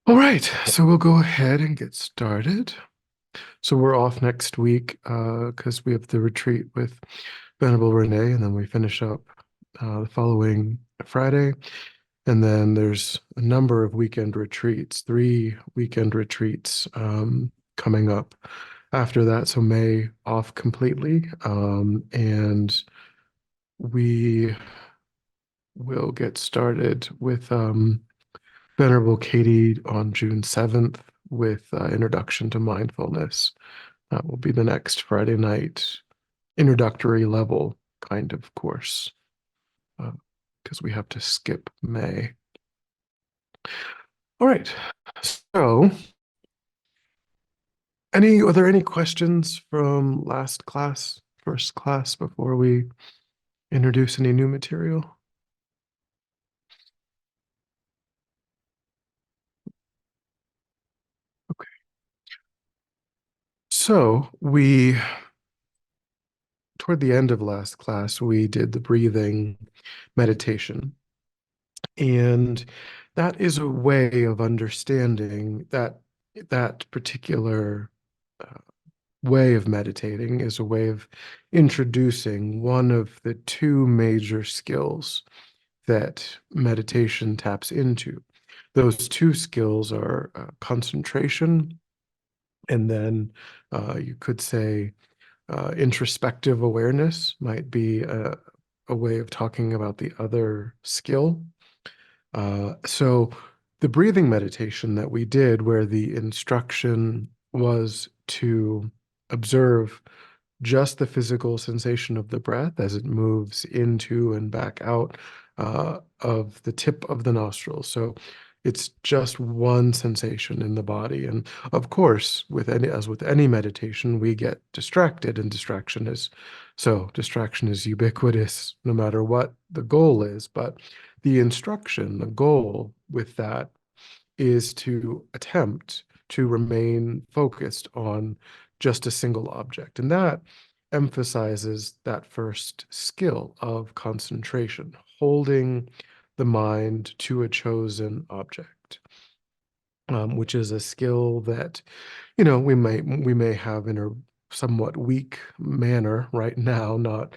All right, so we'll go ahead and get started. So we're off next week because we have the retreat with Venerable Renee, and then we finish up the following Friday. And then there's a number of weekend retreats, 3 weekend retreats coming up after that. So May off completely. And we will get started with Venerable Katie on June 7th with Introduction to Mindfulness. That will be the next Friday night introductory level kind of course because we have to skip May. All right. So, are there any questions from last class, first class, before we introduce any new material? Okay. So toward the end of last class, we did the breathing meditation. And that is a way of understanding that particular uh, way of meditating is a way of introducing one of the two major skills that meditation taps into. Those two skills are concentration, and then you could say introspective awareness might be a way of talking about the other skill. So the breathing meditation that we did, where the instruction was to observe just the physical sensation of the breath as it moves into and back out of the tip of the nostrils. So it's just one sensation in the body. And of course, as with any meditation, we get distracted, and distraction is ubiquitous no matter what the goal is. But the goal with that is to attempt to remain focused on just a single object. And that emphasizes that first skill of concentration, holding the mind to a chosen object, which is a skill that, we may have in a somewhat weak manner right now, not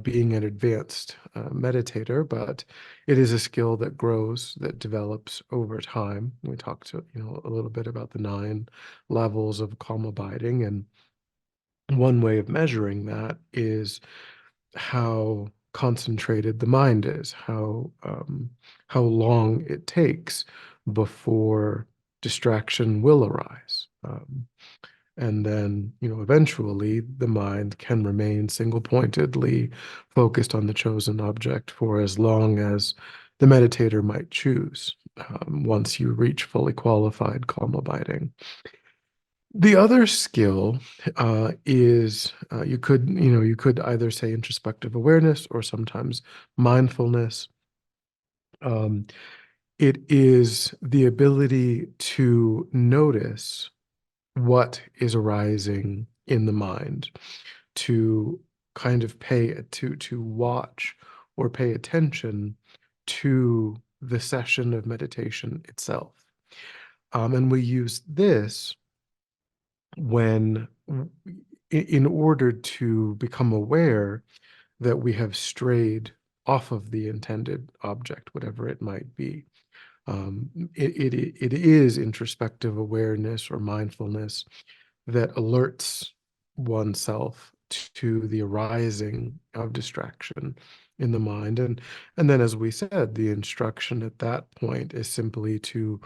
being an advanced meditator, but it is a skill that grows, that develops over time. We talked a little bit about the 9 levels of calm abiding, and one way of measuring that is how concentrated the mind is, how long it takes before distraction will arise. And then, eventually the mind can remain single-pointedly focused on the chosen object for as long as the meditator might choose, once you reach fully qualified calm abiding. The other skill is you could either say introspective awareness or sometimes mindfulness. Um, it is the ability to notice what is arising in the mind, to kind of to watch or pay attention to the session of meditation itself. And we use this when in order to become aware that we have strayed off of the intended object, whatever it might be. It is introspective awareness or mindfulness that alerts oneself to the arising of distraction in the mind. And then, as we said, the instruction at that point is simply to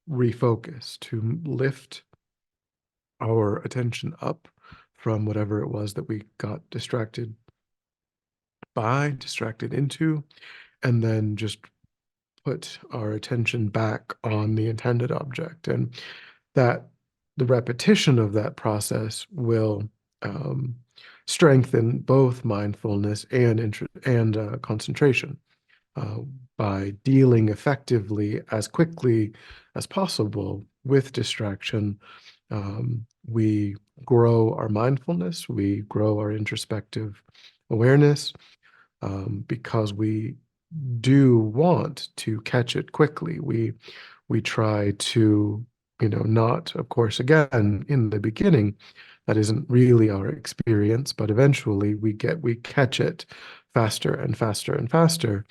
refocus, to lift our attention up from whatever it was that we got distracted into, and then just put our attention back on the intended object. And that the repetition of that process will um, strengthen both mindfulness and concentration uh, by dealing effectively as quickly as possible with distraction. We grow our mindfulness, we grow our introspective awareness, because we do want to catch it quickly. we try to, not, of course, again, in the beginning, that isn't really our experience, but eventually we catch it faster and faster and faster.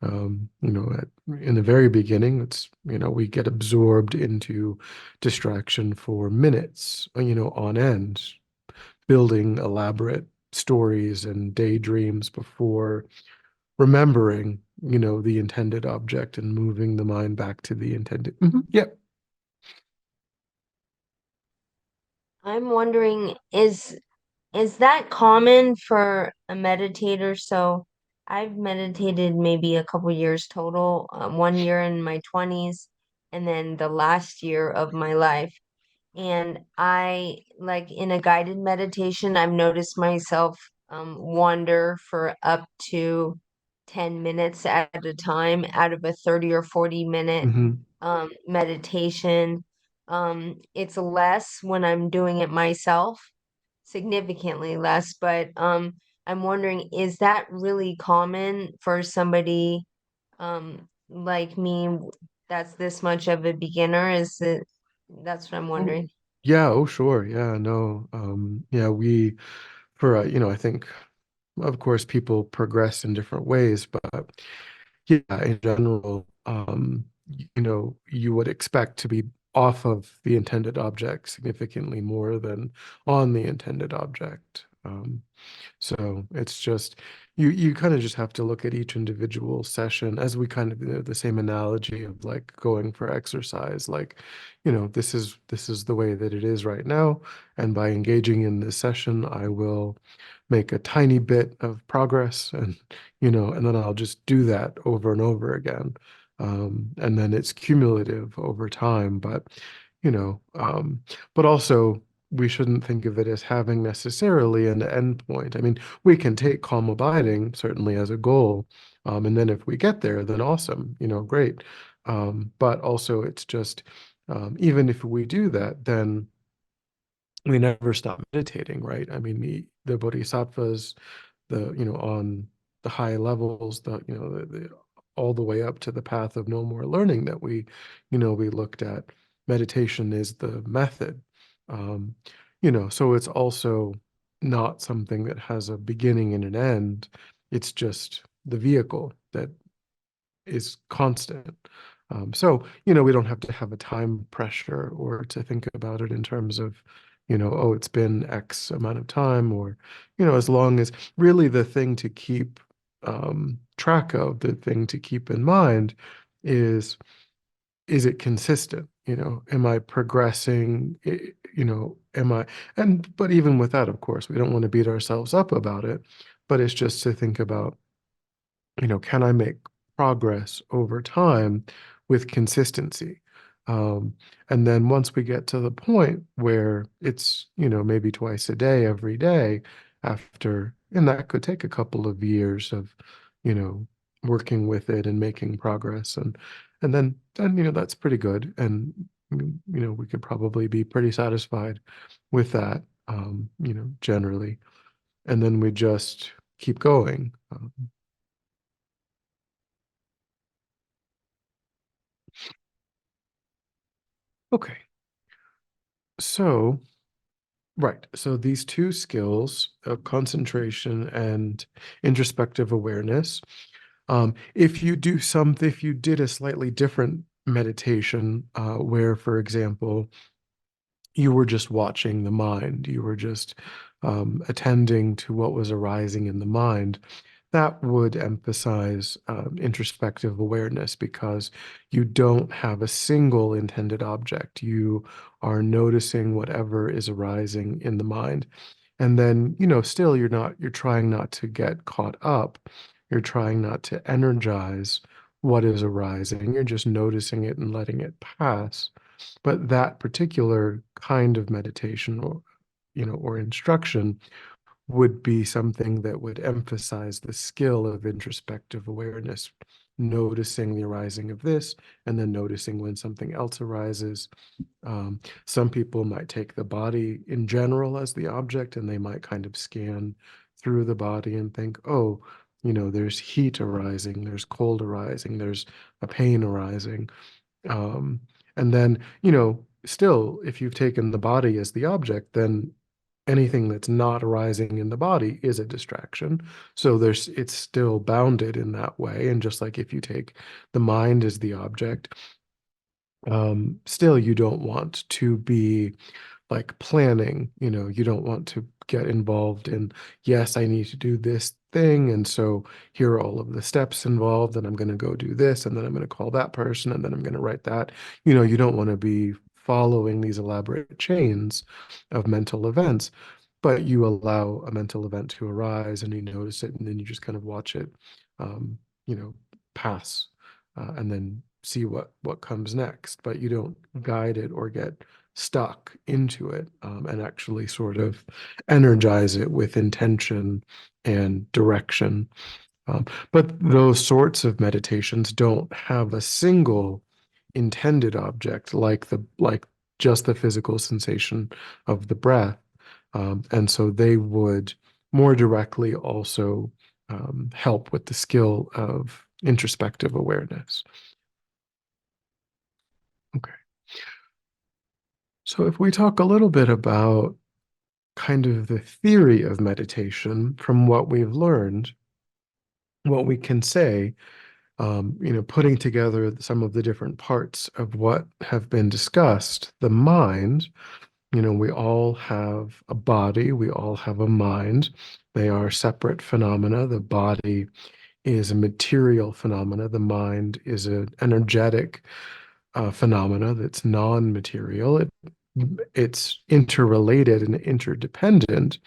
In the very beginning, we get absorbed into distraction for minutes, on end, building elaborate stories and daydreams before remembering, the intended object and moving the mind back to the intended. Yep. I'm wondering, is that common for a meditator? So I've meditated maybe a couple years total, 1 year in my 20s, and then the last year of my life. And I, like in a guided meditation, I've noticed myself wander for up to 10 minutes at a time out of a 30 or 40 minute hmm meditation. It's less when I'm doing it myself, significantly less, but I'm wondering, is that really common for somebody like me that's this much of a beginner? Is it, that's what I'm Oh, wondering. yeah. Oh, sure. Yeah. No. Yeah. I think, of course, people progress in different ways, but yeah, in general, you would expect to be off of the intended object significantly more than on the intended object. So it's just you kind of just have to look at each individual session as we kind of, the same analogy of like going for exercise. Like, this is the way that it is right now, and by engaging in this session, I will make a tiny bit of progress, and then I'll just do that over and over again. And then it's cumulative over time, you know, um, but also we shouldn't think of it as having necessarily an end point. I mean, we can take calm abiding certainly as a goal. And then if we get there, then awesome, great. But also it's just, even if we do that, then we never stop meditating, right? I mean, the bodhisattvas, on the high levels, all the way up to the path of no more learning that we looked at. Meditation is the method. Um, so it's also not something that has a beginning and an end. It's just the vehicle that is constant. We don't have to have a time pressure or to think about it in terms of, oh, it's been X amount of time, or, as long as really the thing to keep track of, the thing to keep in mind is it consistent? Am I progressing? Am I, but even with that, of course, we don't want to beat ourselves up about it, but it's just to think about, can I make progress over time with consistency? Um, and then once we get to the point where it's, maybe twice a day, every day, and that could take a couple of years of, you know, working with it and making progress. And then, that's pretty good. And, we could probably be pretty satisfied with that, generally. And then we just keep going. Okay. So, right. So these two skills, concentration and introspective awareness, if you did a slightly different meditation, where, for example, you were just watching the mind, you were just attending to what was arising in the mind, that would emphasize introspective awareness because you don't have a single intended object. You are noticing whatever is arising in the mind. And then, still you're trying not to get caught up. You're trying not to energize what is arising. You're just noticing it and letting it pass. But that particular kind of meditation, or instruction would be something that would emphasize the skill of introspective awareness, noticing the arising of this, and then noticing when something else arises. Some people might take the body in general as the object, and they might kind of scan through the body and think, oh, there's heat arising, there's cold arising, there's a pain arising. Um, and then, still, if you've taken the body as the object, then anything that's not arising in the body is a distraction. So it's still bounded in that way. And just like if you take the mind as the object, still you don't want to be like planning, you don't want to get involved in, yes, I need to do this thing. And so here are all of the steps involved, and I'm going to go do this, and then I'm going to call that person, and then I'm going to write that. You don't want to be following these elaborate chains of mental events, but you allow a mental event to arise and you notice it, and then you just kind of watch it, um, pass, and then see what comes next. But you don't guide it or get stuck into it, and actually sort of energize it with intention and direction. But those sorts of meditations don't have a single intended object like just the physical sensation of the breath. And so they would more directly also help with the skill of introspective awareness. Okay. So if we talk a little bit about kind of the theory of meditation from what we've learned, what we can say, putting together some of the different parts of what have been discussed, the mind, we all have a body, we all have a mind. They are separate phenomena. The body is a material phenomena. The mind is an energetic phenomena that's non-material. It's interrelated and interdependent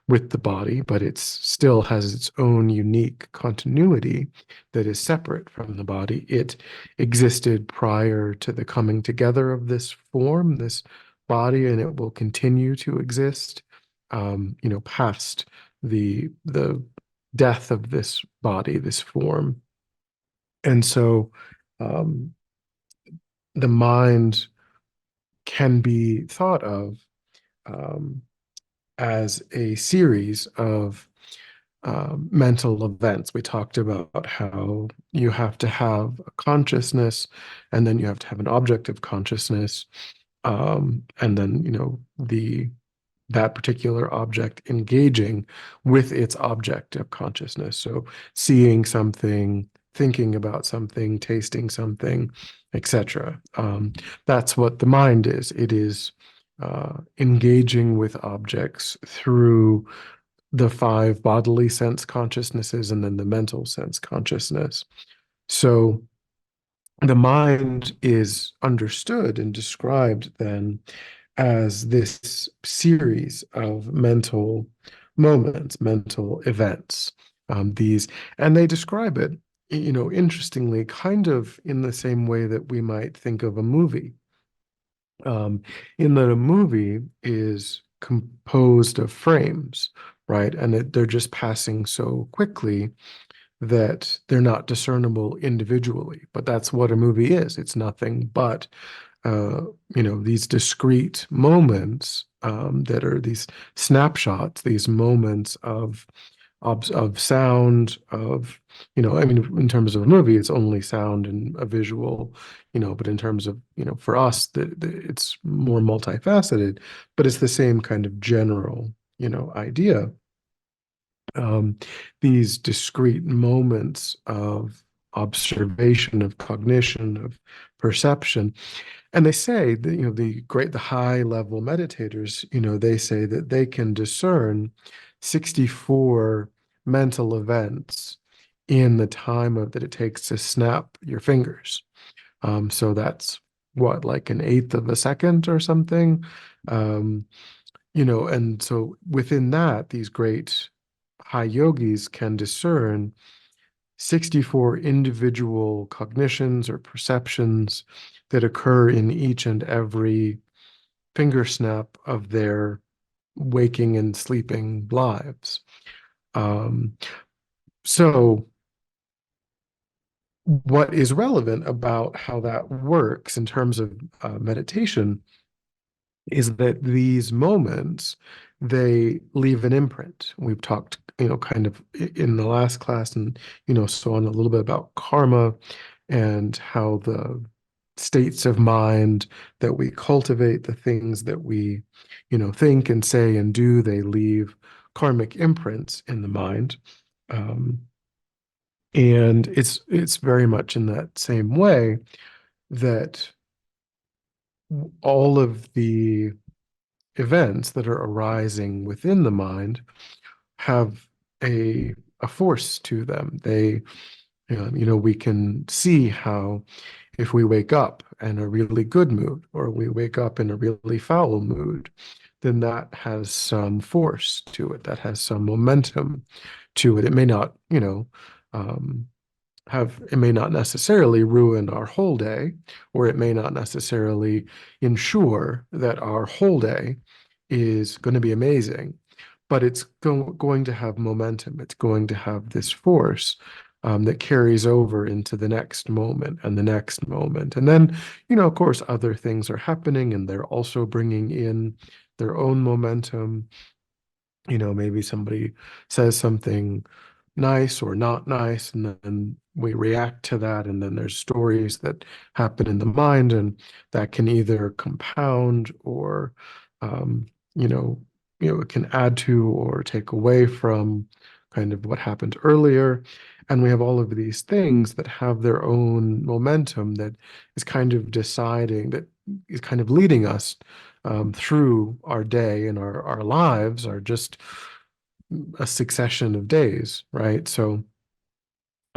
with the body, but it still has its own unique continuity that is separate from the body. It existed prior to the coming together of this form, this body, and it will continue to exist, past the death of this body, this form. And so, um, the mind can be thought of um, as a series of mental events. We talked about how you have to have a consciousness, and then you have to have an object of consciousness, and then the that particular object engaging with its object of consciousness. So seeing something, thinking about something, tasting something, etc. That's what the mind is. It is engaging with objects through the five bodily sense consciousnesses and then the mental sense consciousness. So the mind is understood and described then as this series of mental moments, mental events. These, and they describe it, interestingly, kind of in the same way that we might think of a movie. In that a movie is composed of frames, right? And they're just passing so quickly that they're not discernible individually. But that's what a movie is. It's nothing but these discrete moments, that are these snapshots, these moments of sound, of, I mean, in terms of a movie, it's only sound and a visual, but in terms of, for us, it's more multifaceted, but it's the same kind of general, idea. These discrete moments of observation, of cognition, of perception. And they say that, the high level meditators, they say that they can discern 64 mental events in the time that it takes to snap your fingers. So that's what, like an eighth of a second or something. Um, and so within that, these great high yogis can discern 64 individual cognitions or perceptions that occur in each and every finger snap of their waking and sleeping lives. Um, so, what is relevant about how that works in terms of meditation is that these moments, they leave an imprint. We've talked, kind of in the last class and, so on, a little bit about karma and how states of mind that we cultivate, the things that we, think and say and do, they leave karmic imprints in the mind. Um, and it's very much in that same way that all of the events that are arising within the mind have a force to them. We can see how if we wake up in a really good mood or we wake up in a really foul mood, then that has some force to it, that has some momentum to it. It may not, um, it may not necessarily ruin our whole day, or it may not necessarily ensure that our whole day is going to be amazing, but it's going to have momentum. It's going to have this force that carries over into the next moment and the next moment. And then, of course, other things are happening and they're also bringing in their own momentum. Maybe somebody says something nice or not nice, and then we react to that, and then there's stories that happen in the mind, and that can either compound or, um, you know, it can add to or take away from kind of what happened earlier. And we have all of these things that have their own momentum that is kind of deciding, that is kind of leading us through our day, and our lives are just a succession of days, right? So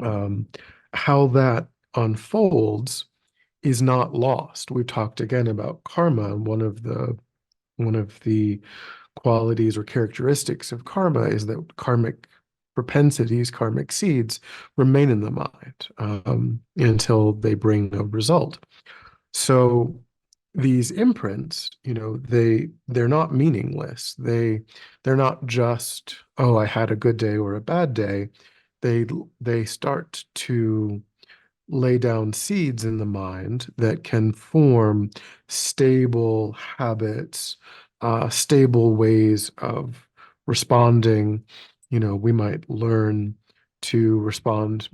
um, how that unfolds is not lost. We've talked again about karma, and one of the qualities or characteristics of karma is that karmic propensities, karmic seeds, remain in the mind until they bring a result. So these imprints, they're not meaningless. They're not just, oh, I had a good day or a bad day. They start to lay down seeds in the mind that can form stable habits, stable ways of responding. We might learn to respond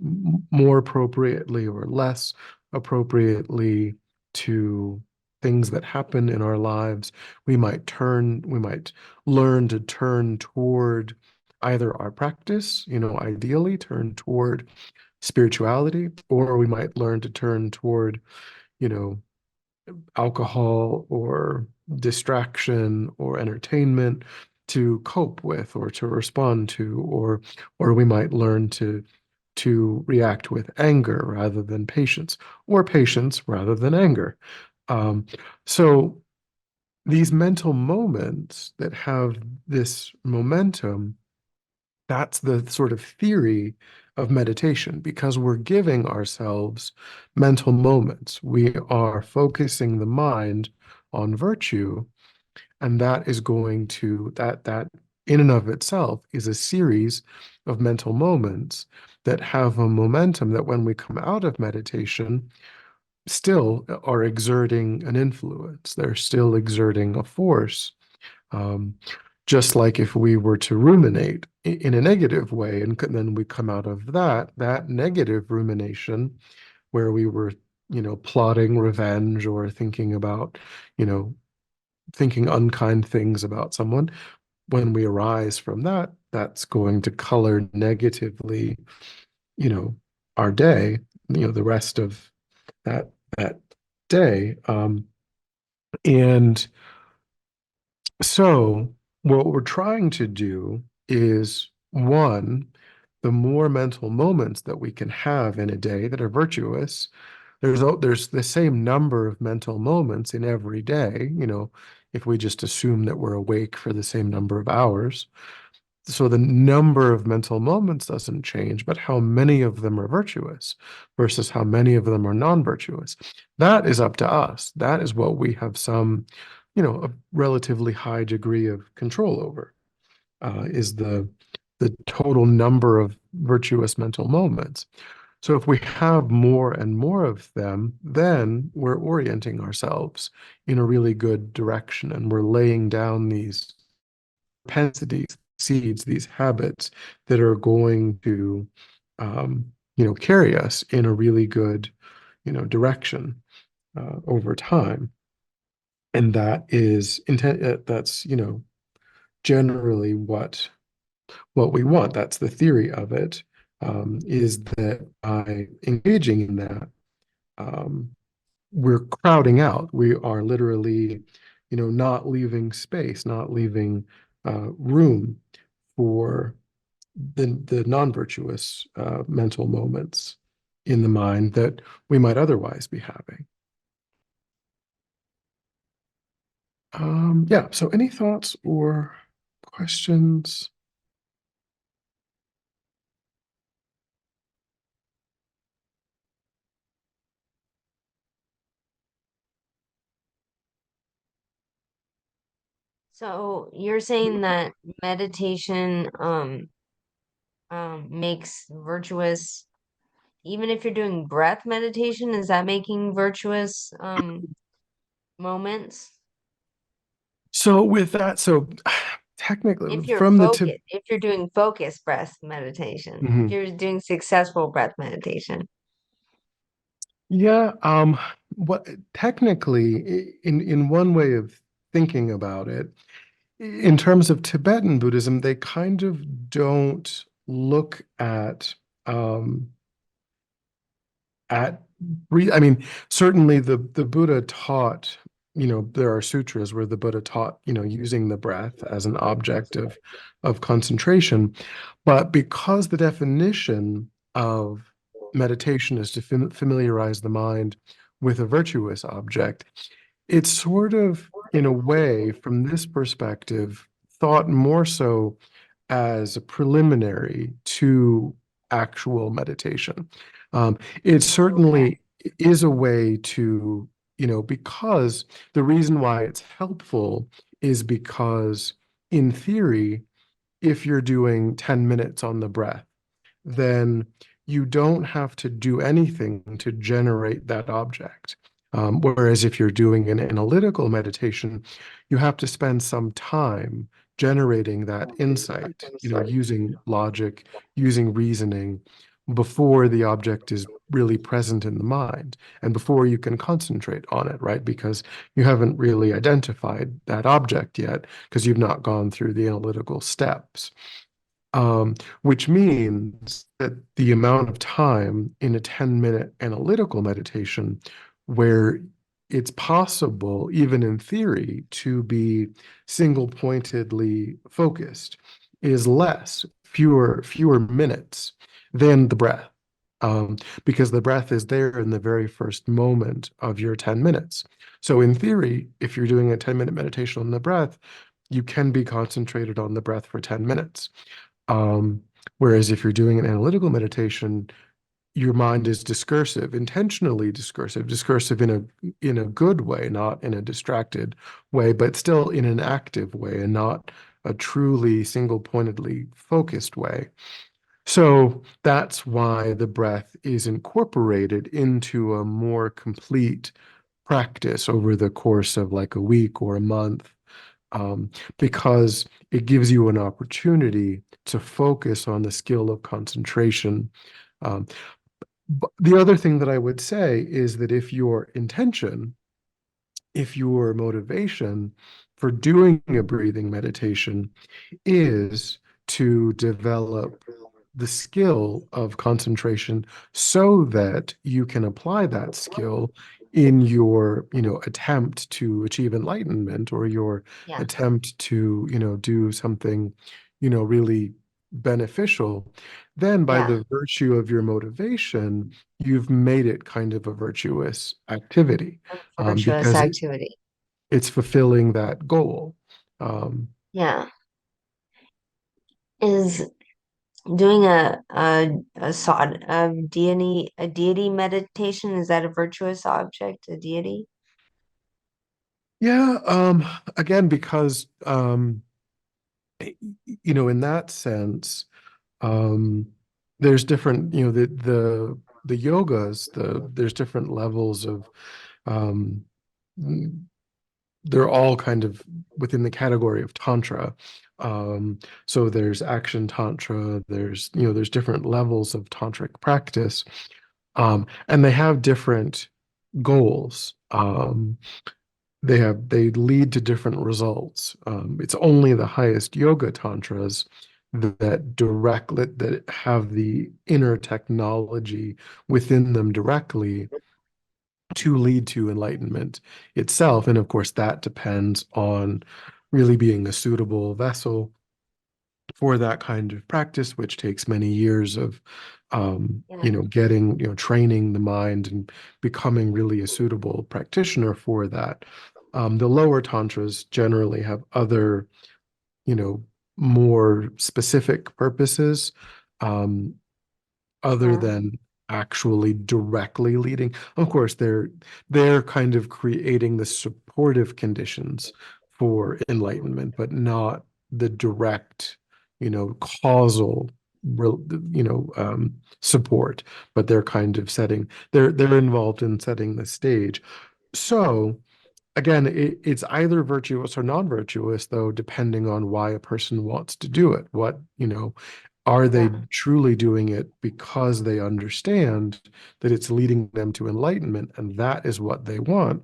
more appropriately or less appropriately to things that happen in our lives. We might learn to turn toward either our practice, ideally turn toward spirituality, or we might learn to turn toward, you know, alcohol or distraction or entertainment to cope with or to respond to, or we might learn to react with anger rather than patience, or patience rather than anger. Um, so these mental moments that have this momentum, that's the sort of theory of meditation, because we're giving ourselves mental moments. We are focusing the mind on virtue, and that is going to, that in and of itself is a series of mental moments that have a momentum that when we come out of meditation still are exerting an influence. They're still exerting a force, um, just like if we were to ruminate in a negative way, and then we come out of that negative rumination where we were, plotting revenge or thinking about, you know, thinking unkind things about someone. When we arise from that, that's going to color negatively, you know, our day, the rest of that day. And So, what we're trying to do is, one, the more mental moments that we can have in a day that are virtuous, there's the same number of mental moments in every day, if we just assume that we're awake for the same number of hours. So the number of mental moments doesn't change, but how many of them are virtuous versus how many of them are non-virtuous. That is up to us. That is what we have some, a relatively high degree of control over, is the total number of virtuous mental moments. So if we have more and more of them, then we're orienting ourselves in a really good direction, and we're laying down these propensities, seeds, these habits that are going to, carry us in a really good, direction. over time. And that's, generally what we want. That's the theory of it, is that by engaging in that, um, we're crowding out. We are literally, not leaving space, not leaving room for the non-virtuous mental moments in the mind that we might otherwise be having. Yeah, so any thoughts or questions? So you're saying that meditation makes virtuous, even if you're doing breath meditation, is that making virtuous moments? So with that, so If technically you're from the tip, focused, if you're doing focused breath meditation, if Mhm. you're doing successful breath meditation. Yeah, what technically in one way of thinking about it, in terms of Tibetan Buddhism, they kind of don't look um at breathe. I mean, certainly the Buddha taught, there are sutras where the Buddha taught, using the breath as an object of concentration. But because the definition of meditation is to familiarize the mind with a virtuous object, it's sort of, in a way, from this perspective, thought more so as a preliminary to actual meditation. It Okay. certainly is a way to, because the reason why it's helpful is because, in theory, if you're doing 10 minutes on the breath, then you don't have to do anything to generate that object. Whereas if you're doing an analytical meditation, you have to spend some time generating that insight, using logic, using reasoning before the object is really present in the mind and before you can concentrate on it, right? Because you haven't really identified that object yet because you've not gone through the analytical steps. Which means that the amount of time in a 10-minute analytical meditation where it's possible, even in theory, to be single-pointedly focused is less, fewer minutes than the breath. Because the breath is there in the very first moment of your 10 minutes. So in theory, if you're doing a 10-minute meditation on the breath, you can be concentrated on the breath for 10 minutes. Um, Whereas if you're doing an analytical meditation, your mind is discursive, intentionally discursive in a good way, not in a distracted way, but still in an active way and not a truly single-pointedly focused way. So that's why the breath is incorporated into a more complete practice over the course of like a week or a month, because it gives you an opportunity to focus on the skill of concentration. Um, but the other thing that I would say is that if your motivation for doing a breathing meditation is to develop the skill of concentration so that you can apply that skill in your, attempt to achieve enlightenment or your Yeah. attempt to, do something, really beneficial, then by Yeah. the virtue of your motivation, you've made it kind of a virtuous activity, Virtuous because activity. it's fulfilling that goal. Um, Yeah. Is doing a deity meditation, is that a virtuous object, a deity? yeah, again, because in that sense, um, there's different, the yogas, there's different levels of, um, they're all kind of within the category of tantra. So there's action tantra, there's different levels of tantric practice. And they have different goals. They lead to different results. It's only the highest yoga tantras that have the inner technology within them directly to lead to enlightenment itself. And of course, that depends on really being a suitable vessel for that kind of practice, which takes many years of, Yeah. getting, training the mind and becoming really a suitable practitioner for that. The lower tantras generally have other, you know, more specific purposes. Um, other Yeah. than actually directly leading. Of course, they're kind of creating the supportive conditions for enlightenment, but not the direct, causal, support. But they're kind of they're involved in setting the stage. So again, it's either virtuous or non-virtuous, though, depending on why a person wants to do it. Are they Yeah. truly doing it because they understand that it's leading them to enlightenment and that is what they want?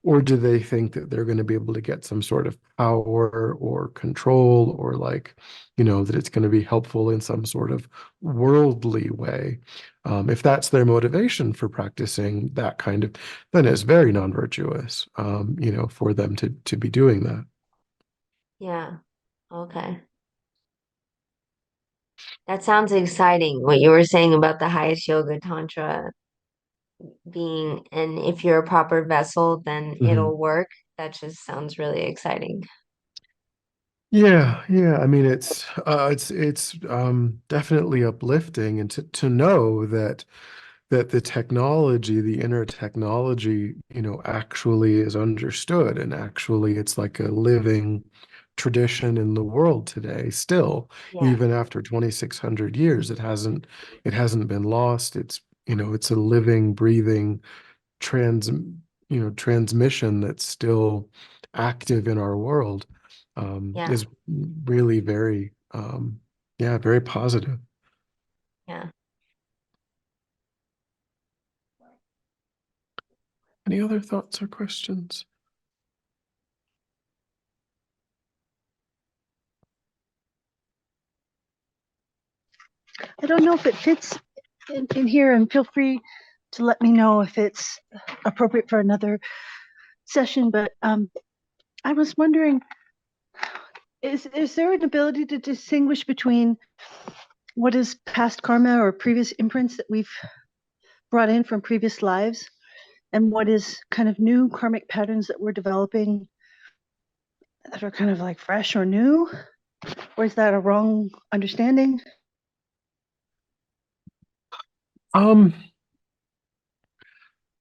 Or do they think that they're going to be able to get some sort of power or control, or that it's going to be helpful in some sort of worldly way? If that's their motivation for practicing that then it's very non-virtuous, for them to be doing that. Yeah. Okay. That sounds exciting, what you were saying about the highest yoga tantra being, and if you're a proper vessel, then Mhm. it'll work. That just sounds really exciting. Yeah, yeah. I mean, it's definitely uplifting, and to know that the technology, the inner technology, actually is understood, and actually it's like a living tradition in the world today. Still, Yeah. even after 2,600 years, it hasn't been lost. It's a living, breathing transmission that's still active in our world, Yeah. is really very, yeah, very positive. Yeah. Any other thoughts or questions? I don't know if it fits in here, and feel free to let me know if it's appropriate for another session. But I was wondering, is there an ability to distinguish between what is past karma or previous imprints that we've brought in from previous lives, and what is kind of new karmic patterns that we're developing that are kind of like fresh or new? Or is that a wrong understanding? Um,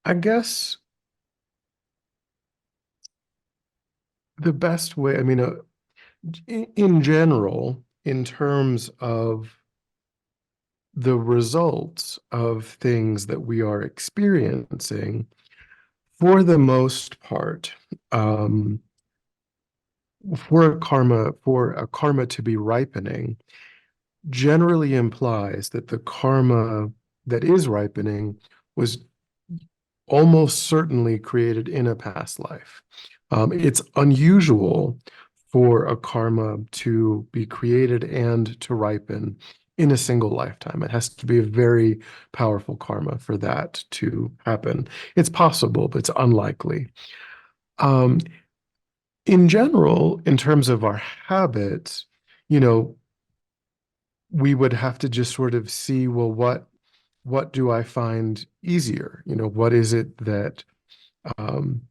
I guess the best way, I mean, in general, in terms of the results of things that we are experiencing, for the most part, um, for a karma to be ripening, generally implies that the karma that is ripening was almost certainly created in a past life. It's unusual for a karma to be created and to ripen in a single lifetime. It has to be a very powerful karma for that to happen. It's possible, but it's unlikely. Um, in general, in terms of our habits, you know, we would have to just sort of see, well, what do I find easier? What is it that um,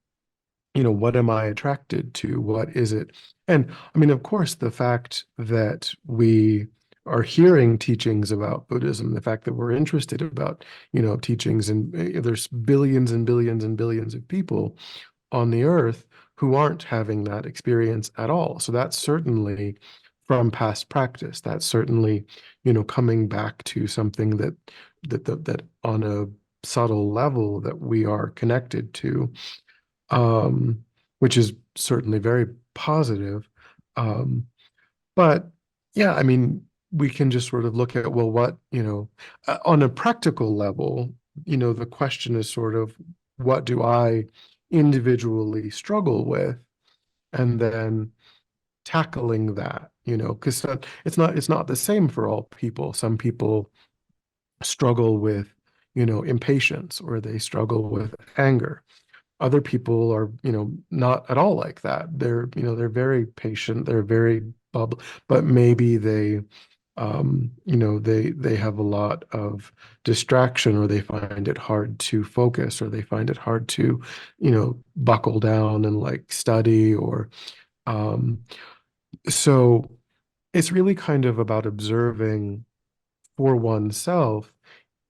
what am I attracted to? What is it? And I mean, of course, the fact that we are hearing teachings about Buddhism, the fact that we're interested about, teachings, and there's billions and billions and billions of people on the earth who aren't having that experience at all. So that's certainly from past practice. That's certainly, coming back to something that on a subtle level that we are connected to, um, which is certainly very positive. Um, but yeah, I mean, we can just sort of look at, well, on a practical level, the question is sort of, what do I individually struggle with, and then tackling that, because it's not the same for all people. Some people struggle with, impatience, or they struggle with anger. Other people are, not at all like that. They're very patient, they're very bubble, but maybe they have a lot of distraction, or they find it hard to focus, or they find it hard to, buckle down and like study, or um, so it's really kind of about observing for oneself,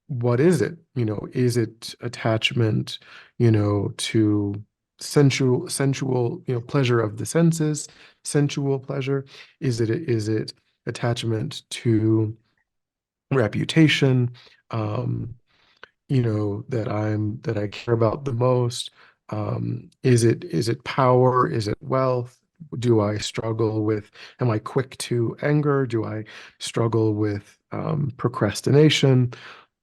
what is it? Is it attachment, to sensual, pleasure of the senses, sensual pleasure? Is it attachment to reputation, um, that I care about the most? Is it power? Is it wealth? Do I struggle with, am I quick to anger? Do I struggle with procrastination?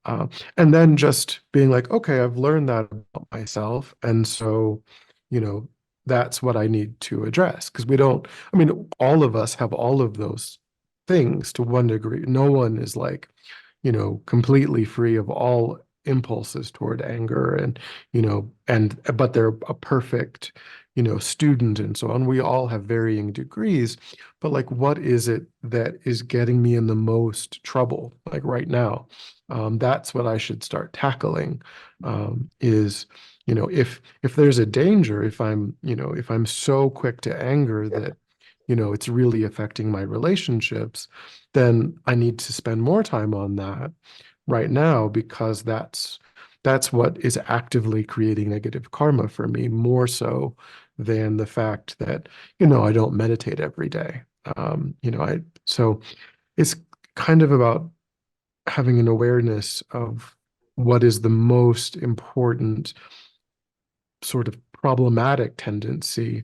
Uh, and then just being like, okay, I've learned that about myself. And so, you know, that's what I need to address. Because I mean, all of us have all of those things to one degree. No one is like, completely free of all impulses toward anger, and, but they're a perfect, student and so on. We all have varying degrees, but like, what is it that is getting me in the most trouble, like right now? That's what I should start tackling, is, if there's a danger, if I'm so quick to anger that, it's really affecting my relationships, then I need to spend more time on that right now, because that's what is actively creating negative karma for me, more so than the fact that, I don't meditate every day. So it's kind of about having an awareness of what is the most important sort of problematic tendency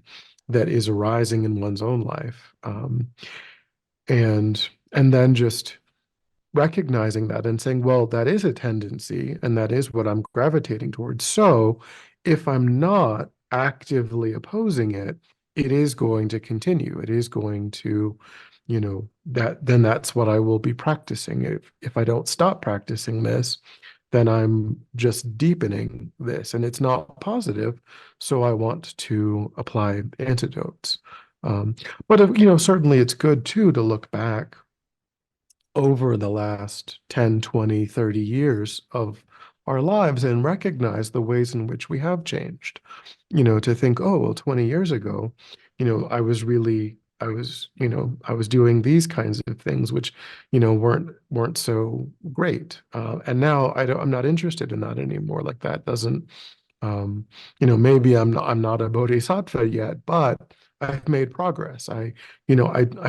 that is arising in one's own life. And then just recognizing that and saying, well, that is a tendency, and that is what I'm gravitating towards. So if I'm not actively opposing it, it is going to continue. It is going to, that's what I will be practicing. If I don't stop practicing this, then I'm just deepening this, and it's not positive. So I want to apply antidotes. But certainly it's good too to look back over the last 10, 20, 30 years of our lives and recognize the ways in which we have changed. To think, oh, well, 20 years ago, I was doing these kinds of things which, weren't so great. And now I'm not interested in that anymore. Like, that doesn't, maybe I'm not a bodhisattva yet, but I've made progress. I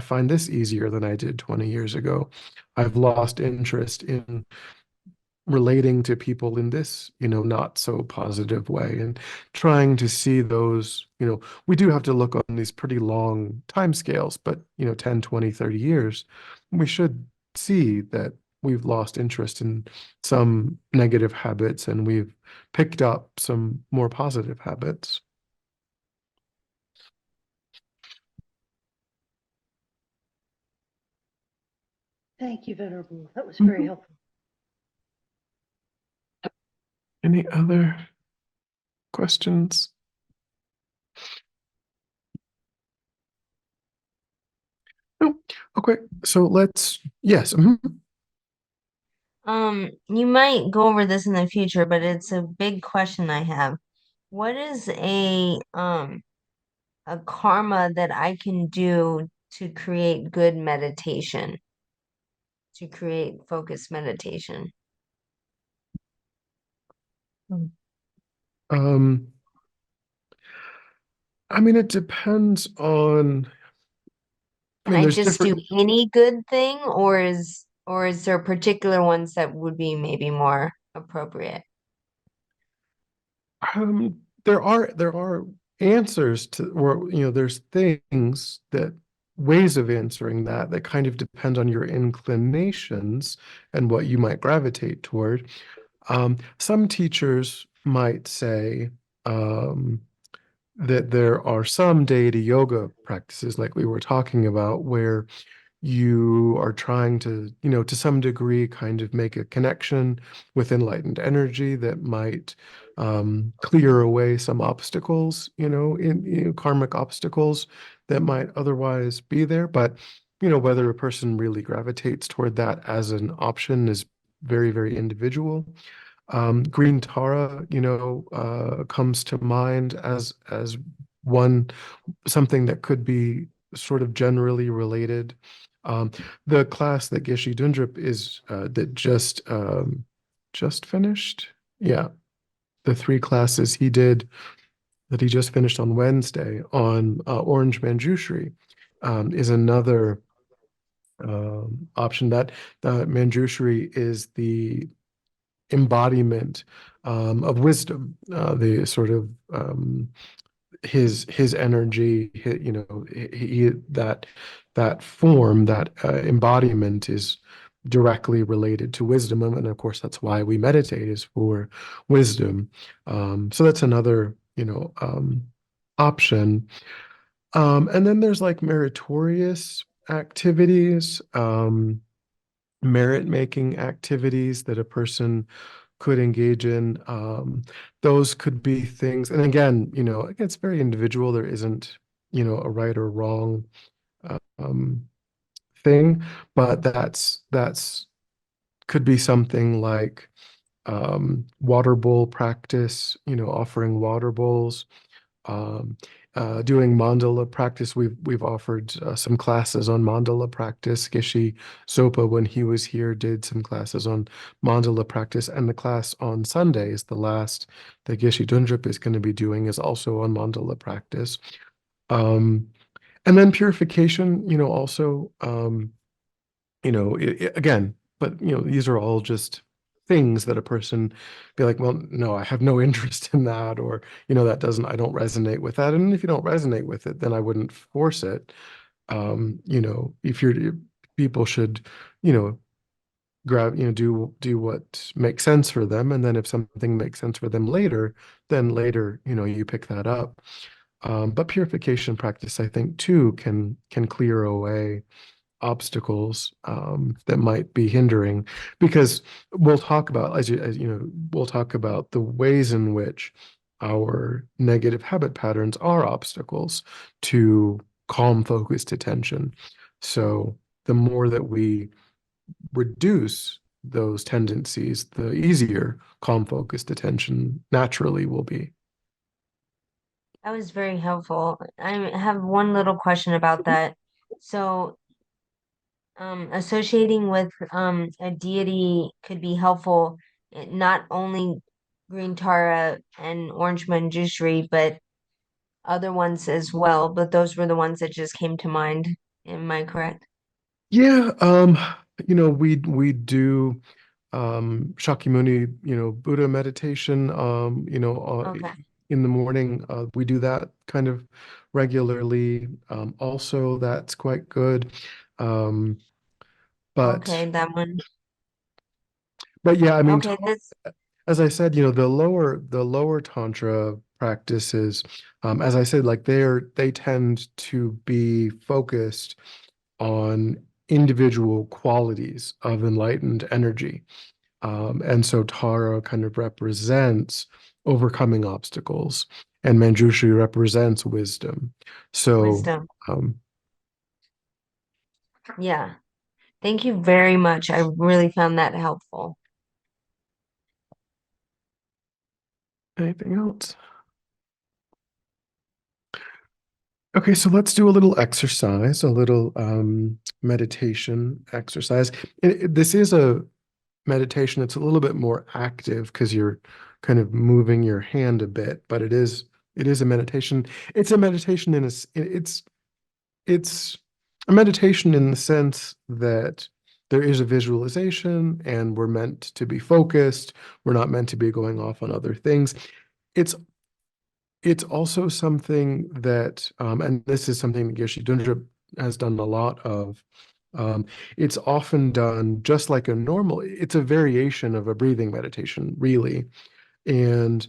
find this easier than I did 20 years ago. I've lost interest in relating to people in this, not so positive way, and trying to see those, we do have to look on these pretty long time scales, but, 10, 20, 30 years, we should see that we've lost interest in some negative habits, and we've picked up some more positive habits. Thank you, Venerable. That was very helpful. Any other questions? No. Okay, so yes. You might go over this in the future, but it's a big question I have. What is a karma that I can do to create good meditation, to create focused meditation? Um, I mean, it depends on, Can I there's just do different, any good thing, or is there particular ones that would be maybe more appropriate? there are answers to, or, there's things that, ways of answering that kind of depend on your inclinations and what you might gravitate toward. Some teachers might say um, that there are some deity yoga practices, like we were talking about, where you are trying to, to some degree, kind of make a connection with enlightened energy that might clear away some obstacles, karmic obstacles that might otherwise be there. But, whether a person really gravitates toward that as an option is very, very individual. Green Tara, comes to mind as one something that could be sort of generally related. Um, the class that Geshe Dondrub is that just finished, yeah, the three classes he did that he just finished on Wednesday on Orange Manjushri is another option. That Manjushri is the embodiment of wisdom, the sort of his energy, that form, that embodiment is directly related to wisdom, and of course that's why we meditate, is for wisdom. So that's another option. And then there's like meritorious activities, merit making activities that a person could engage in. Those could be things, and again, it's very individual. There isn't, a right or wrong um, thing, but that's could be something like water bowl practice, offering water bowls, um, doing mandala practice. We've offered some classes on mandala practice. Geshe Sopa, when he was here, did some classes on mandala practice, and the class on Sundays, the last that Geshe Dondrub is going to be doing, is also on mandala practice. And then purification, also, again, but these are all just things that a person be like, well, no, I have no interest in that, or I don't resonate with that. And if you don't resonate with it, then I wouldn't force it. If people should, grab, do what makes sense for them, and then if something makes sense for them later, then later, you pick that up. But purification practice, I think, too, can clear away obstacles that might be hindering, because we'll talk about, we'll talk about the ways in which our negative habit patterns are obstacles to calm, focused attention. So the more that we reduce those tendencies, the easier calm, focused attention naturally will be. That was very helpful. I have one little question about that. So, associating with a deity could be helpful, not only green Tara and orange manjushri, but other ones as well. But those were the ones that just came to mind. Am I correct? Yeah, we do Shakyamuni, Buddha meditation, Okay. in the morning. We do that kind of regularly. Also, that's quite good. Um, but Okay, that one. but yeah, I mean, Okay, this as I said, the lower tantra practices, as I said, like they tend to be focused on individual qualities of enlightened energy. And so Tara kind of represents overcoming obstacles, and Manjushri represents wisdom. So, wisdom. um, Yeah. Thank you very much. I really found that helpful. anything else? Okay, so let's do a little exercise, a little meditation exercise. This is a meditation. It's a little bit more active because you're kind of moving your hand a bit, but it is a meditation. It's a meditation it's a meditation in the sense that there is a visualization, and we're meant to be focused. We're not meant to be going off on other things. It's it's also something that, and this is something that Geshe Dondrub has done a lot of. It's often done just like a normal, it's a variation of a breathing meditation, really. And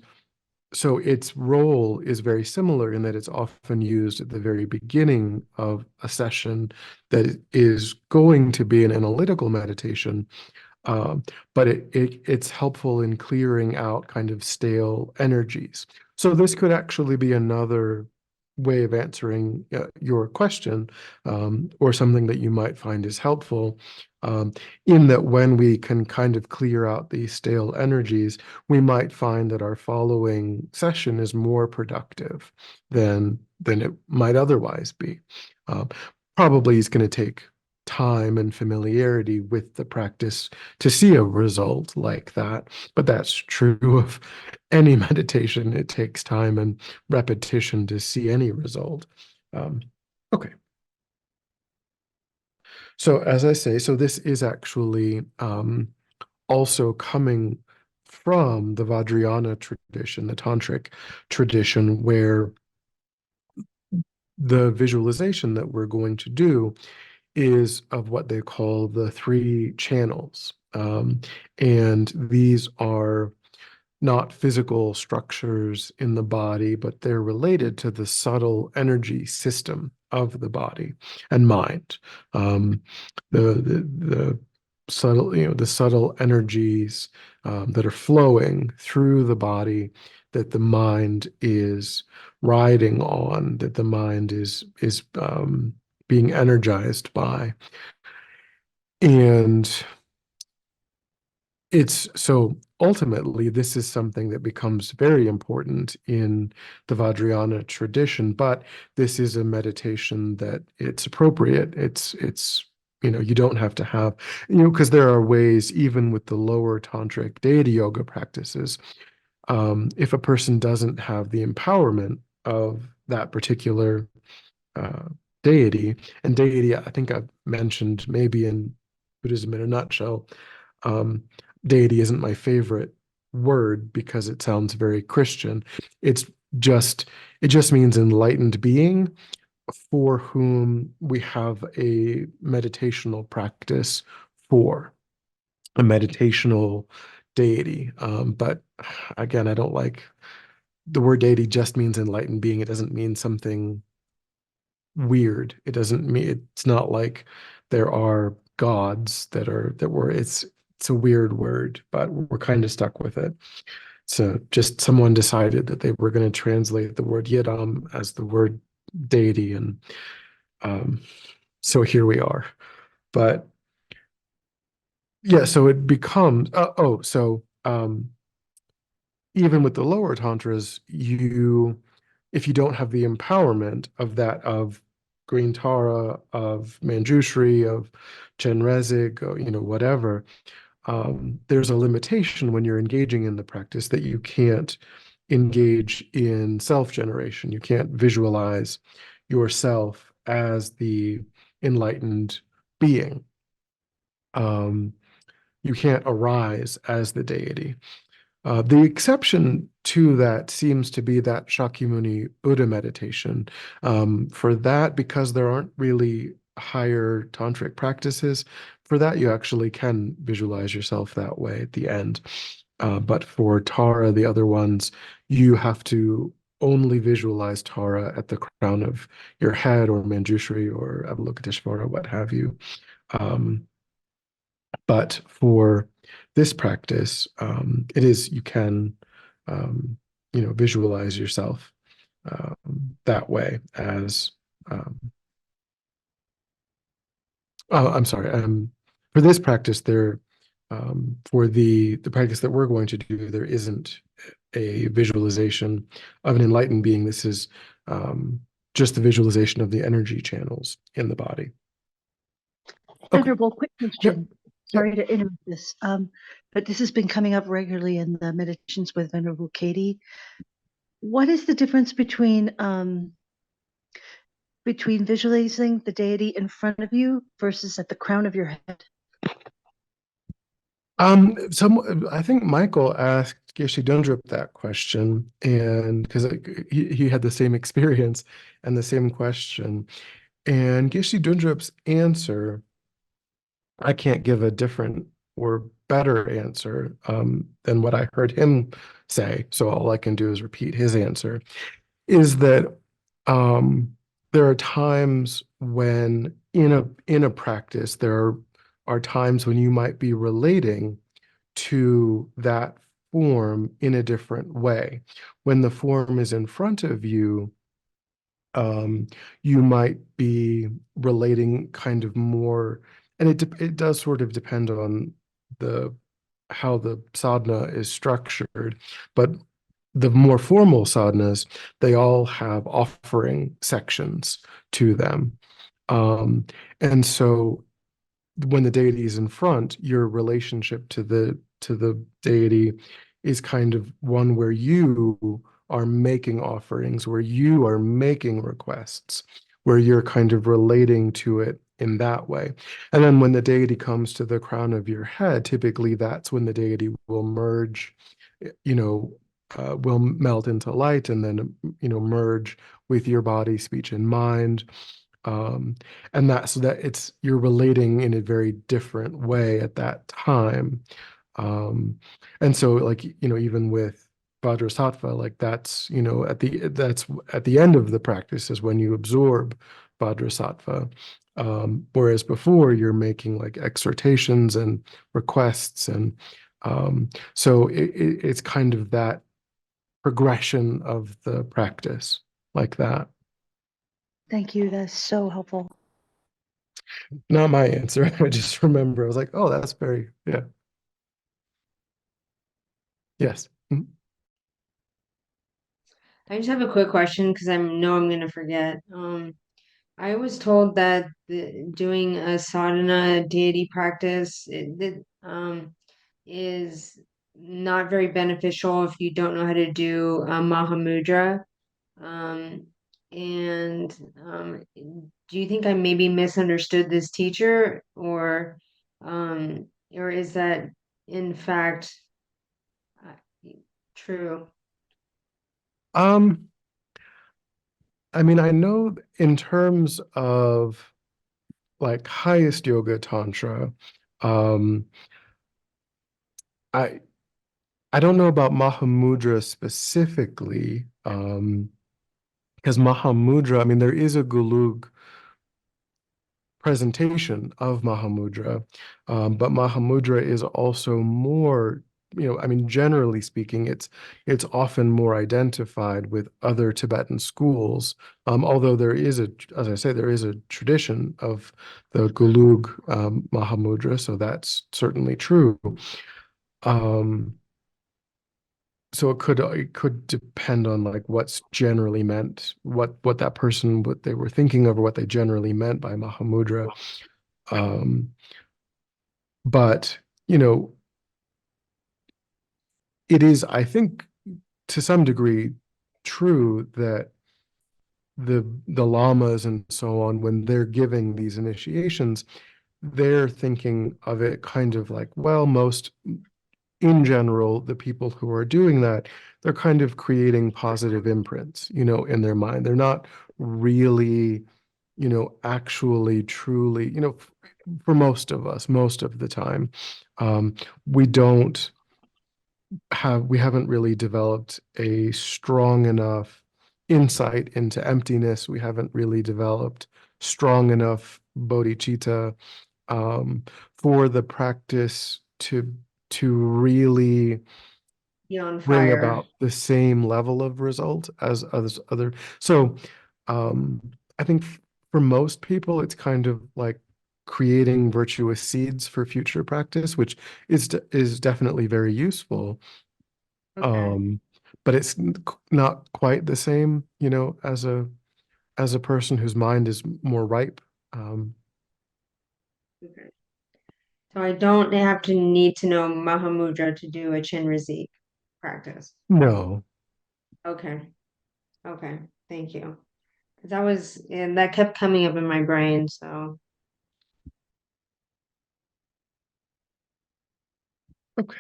so its role is very similar in that it's often used at the very beginning of a session that is going to be an analytical meditation, um, but it's helpful in clearing out kind of stale energies. So this could actually be another way of answering your question, or something that you might find is helpful, in that when we can kind of clear out these stale energies, we might find that our following session is more productive than it might otherwise be. Um, Probably is going to take time and familiarity with the practice to see a result like that. But that's true of any meditation. It takes time and repetition to see any result. Okay. So as I say, so this is actually also coming from the Vajrayana tradition, the tantric tradition, where the visualization that we're going to do is of what they call the three channels. And these are not physical structures in the body, but they're related to the subtle energy system of the body and mind. Um, the subtle, the subtle energies that are flowing through the body that the mind is riding on, that the mind is being energized by. And it's so ultimately, this is something that becomes very important in the Vajrayana tradition, but this is a meditation that it's appropriate. It's you don't have to have, because there are ways, even with the lower tantric deity yoga practices, if a person doesn't have the empowerment of that particular uh, deity, and deity, I think I've mentioned maybe in Buddhism in a nutshell, um, deity isn't my favorite word because it sounds very Christian. It's it just means enlightened being for whom we have a meditational practice for, a meditational deity. But again, I don't like the word deity just means enlightened being. It doesn't mean something weird. It doesn't mean, it's not like there are gods that were, it's a weird word, but we're kind of stuck with it. So just someone decided that they were going to translate the word yidam as the word deity, and um, so here we are. But yeah, so it becomes even with the lower tantras, if you don't have the empowerment of that, of Green Tara, of Manjushri, of Chenrezig, or, whatever, there's a limitation when you're engaging in the practice that you can't engage in self-generation. You can't visualize yourself as the enlightened being. You can't arise as the deity. The exception to that seems to be that Shakyamuni Buddha meditation. For that, because there aren't really higher tantric practices, for that you actually can visualize yourself that way at the end. But for Tara, the other ones, you have to only visualize Tara at the crown of your head, or Manjushri, or Avalokiteshvara, what have you. But for this practice, it is, you can, visualize yourself that way as, um, oh, I'm sorry. For this practice, for the practice that we're going to do, there isn't a visualization of an enlightened being. This is just the visualization of the energy channels in the body. Okay. Venerable, quick question. Yep. Sorry to interrupt this, but this has been coming up regularly in the meditations with Venerable Katie. What is the difference between visualizing the deity in front of you versus at the crown of your head? I think Michael asked Geshe Dondrub that question, and because he had the same experience and the same question, and Geshe Dondrub's answer, I can't give a different or better answer than what I heard him say, so all I can do is repeat his answer, is that there are times when in a practice are times when you might be relating to that form in a different way. When the form is in front of you, you might be relating kind of more, and it does sort of depend on the how the sadhana is structured, but the more formal sadhanas, they all have offering sections to them. And so when the deity is in front, your relationship to the deity is kind of one where you are making offerings, where you are making requests, where you're kind of relating to it in that way. And then when the deity comes to the crown of your head, typically that's when the deity will merge, you know, will melt into light and then, merge with your body, speech, and mind. And so that you're relating in a very different way at that time. Um, and so like, even with Vajrasattva, like that's at the end of the practice is when you absorb Vajrasattva. Whereas before you're making like exhortations and requests. And so it's kind of that progression of the practice like that. Thank you. That's so helpful. Not my answer. I just remember I was like, oh, that's very, yeah. Yes. Mhm. I just have a quick question because I know I'm gonna forget. I was told that doing a sadhana deity practice is not very beneficial if you don't know how to do a Mahamudra. Um, and do you think I maybe misunderstood this teacher, or is that in fact true? Um, I mean, I know in terms of like highest yoga tantra, um, I I don't know about Mahamudra specifically, because Mahamudra, I mean, there is a Gulug presentation of Mahamudra, but Mahamudra is also more, I mean, generally speaking, it's often more identified with other Tibetan schools, although there is as I say, there is a tradition of the Gulug Mahamudra, so that's certainly true. So it could depend on like what's generally meant, what that person, what they were thinking of, or what they generally meant by Mahamudra. Um, but it is, I think, to some degree, true that the lamas and so on, when they're giving these initiations, they're thinking of it kind of like, well, most in general, the people who are doing that, they're kind of creating positive imprints, in their mind. They're not really, actually, truly, for most of us, most of the time, um, we don't we haven't really developed a strong enough insight into emptiness. We haven't really developed strong enough bodhicitta um, for the practice to really Be on bring fire. about the same level of result as other. So um, I think for most people, it's kind of like creating virtuous seeds for future practice, which is definitely very useful. Okay. Um, but it's not quite the same, as a person whose mind is more ripe. Um, Okay. So I don't have to need to know Mahamudra to do a Chenrezig practice. no. Okay. Okay. Thank you. Because and that kept coming up in my brain. So Okay.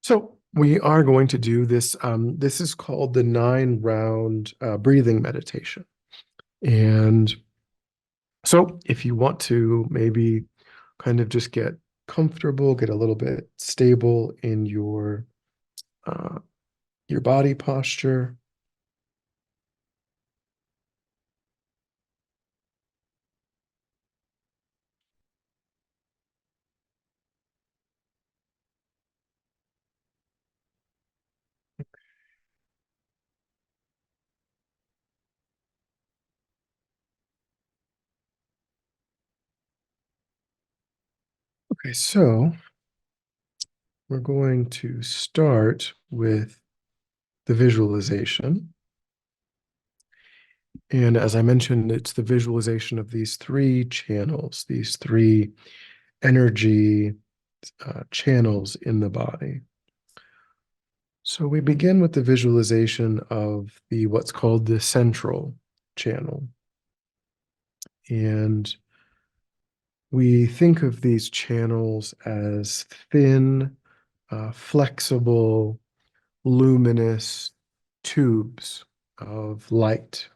So we are going to do this. This is called the 9-round breathing meditation. And so if you want to maybe kind of just get comfortable, get a little bit stable in your body posture. Okay, so we're going to start with the visualization. And as I mentioned, it's the visualization of these three channels, these three energy channels in the body. So we begin with the visualization of the what's called the central channel. And we think of these channels as thin, flexible, luminous tubes of light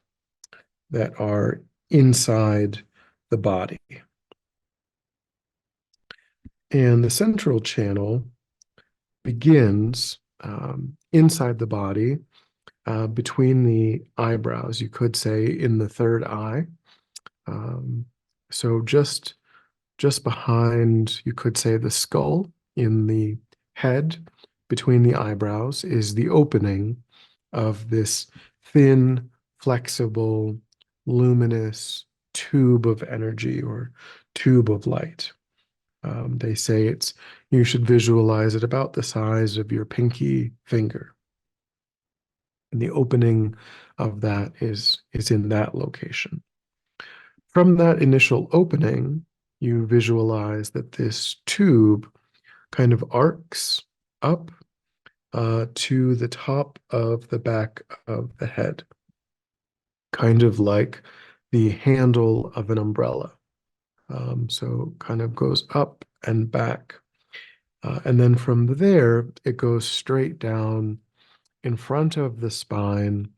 that are inside the body. And the central channel begins inside the body, between the eyebrows, you could say in the third eye. Um, so just behind, you could say, the skull in the head, between the eyebrows, is the opening of this thin, flexible, luminous tube of energy or tube of light. They say you should visualize it about the size of your pinky finger. And the opening of that is in that location. From that initial opening, you visualize that this tube kind of arcs up to the top of the back of the head, kind of like the handle of an umbrella. So kind of goes up and back. And then from there, it goes straight down in front of the spine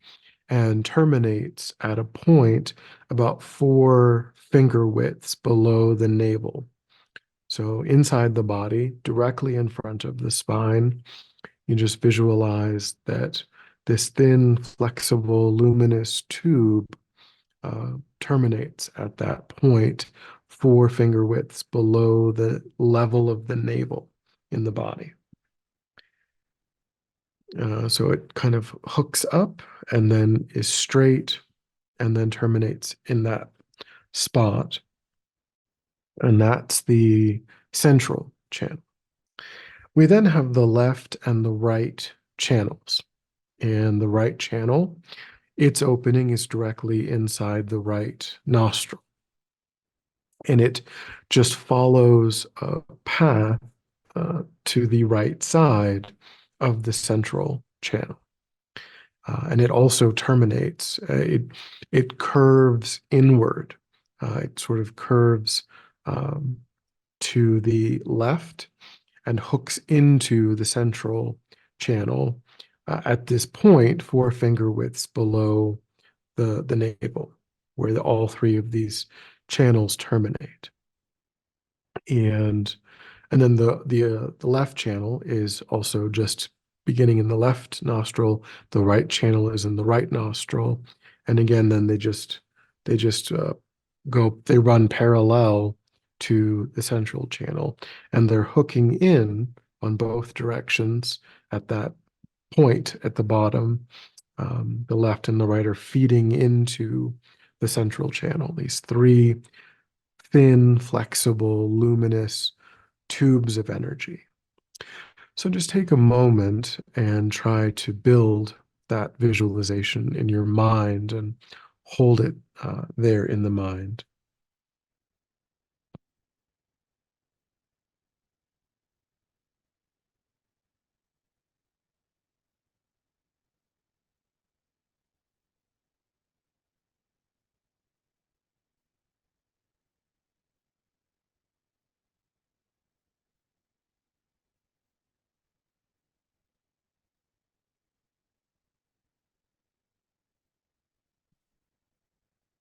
and terminates at a point about 4 finger widths below the navel. So inside the body, directly in front of the spine, you just visualize that this thin, flexible, luminous tube terminates at that point 4 finger widths below the level of the navel in the body. So it kind of hooks up and then is straight and then terminates in that spot. And that's the central channel. We then have the left and the right channels. And the right channel, its opening is directly inside the right nostril. And it just follows a path to the right side of the central channel. And it also terminates, it curves inward. It sort of curves to the left and hooks into the central channel at this point 4 finger widths below the navel, where all three of these channels terminate. And then the left channel is also just beginning in the left nostril. The right channel is in the right nostril, and again, then they run parallel to the central channel, and they're hooking in on both directions at that point at the bottom. The left and the right are feeding into the central channel. These three thin, flexible, luminous tubes of energy. So just take a moment and try to build that visualization in your mind and hold it there in the mind.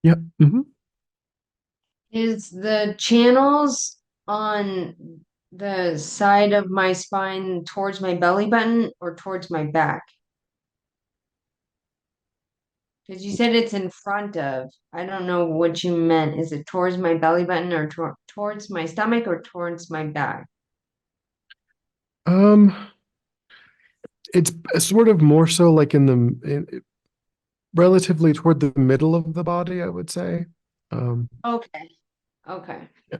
Yep. Is the channels On the side of my spine towards my belly button or towards my back? Because you said it's in front of. I don't know what you meant. Is it towards my belly button or towards my stomach or towards my back? Um, it's sort of more so like relatively toward the middle of the body, I would say. Um, Okay. Okay. yeah.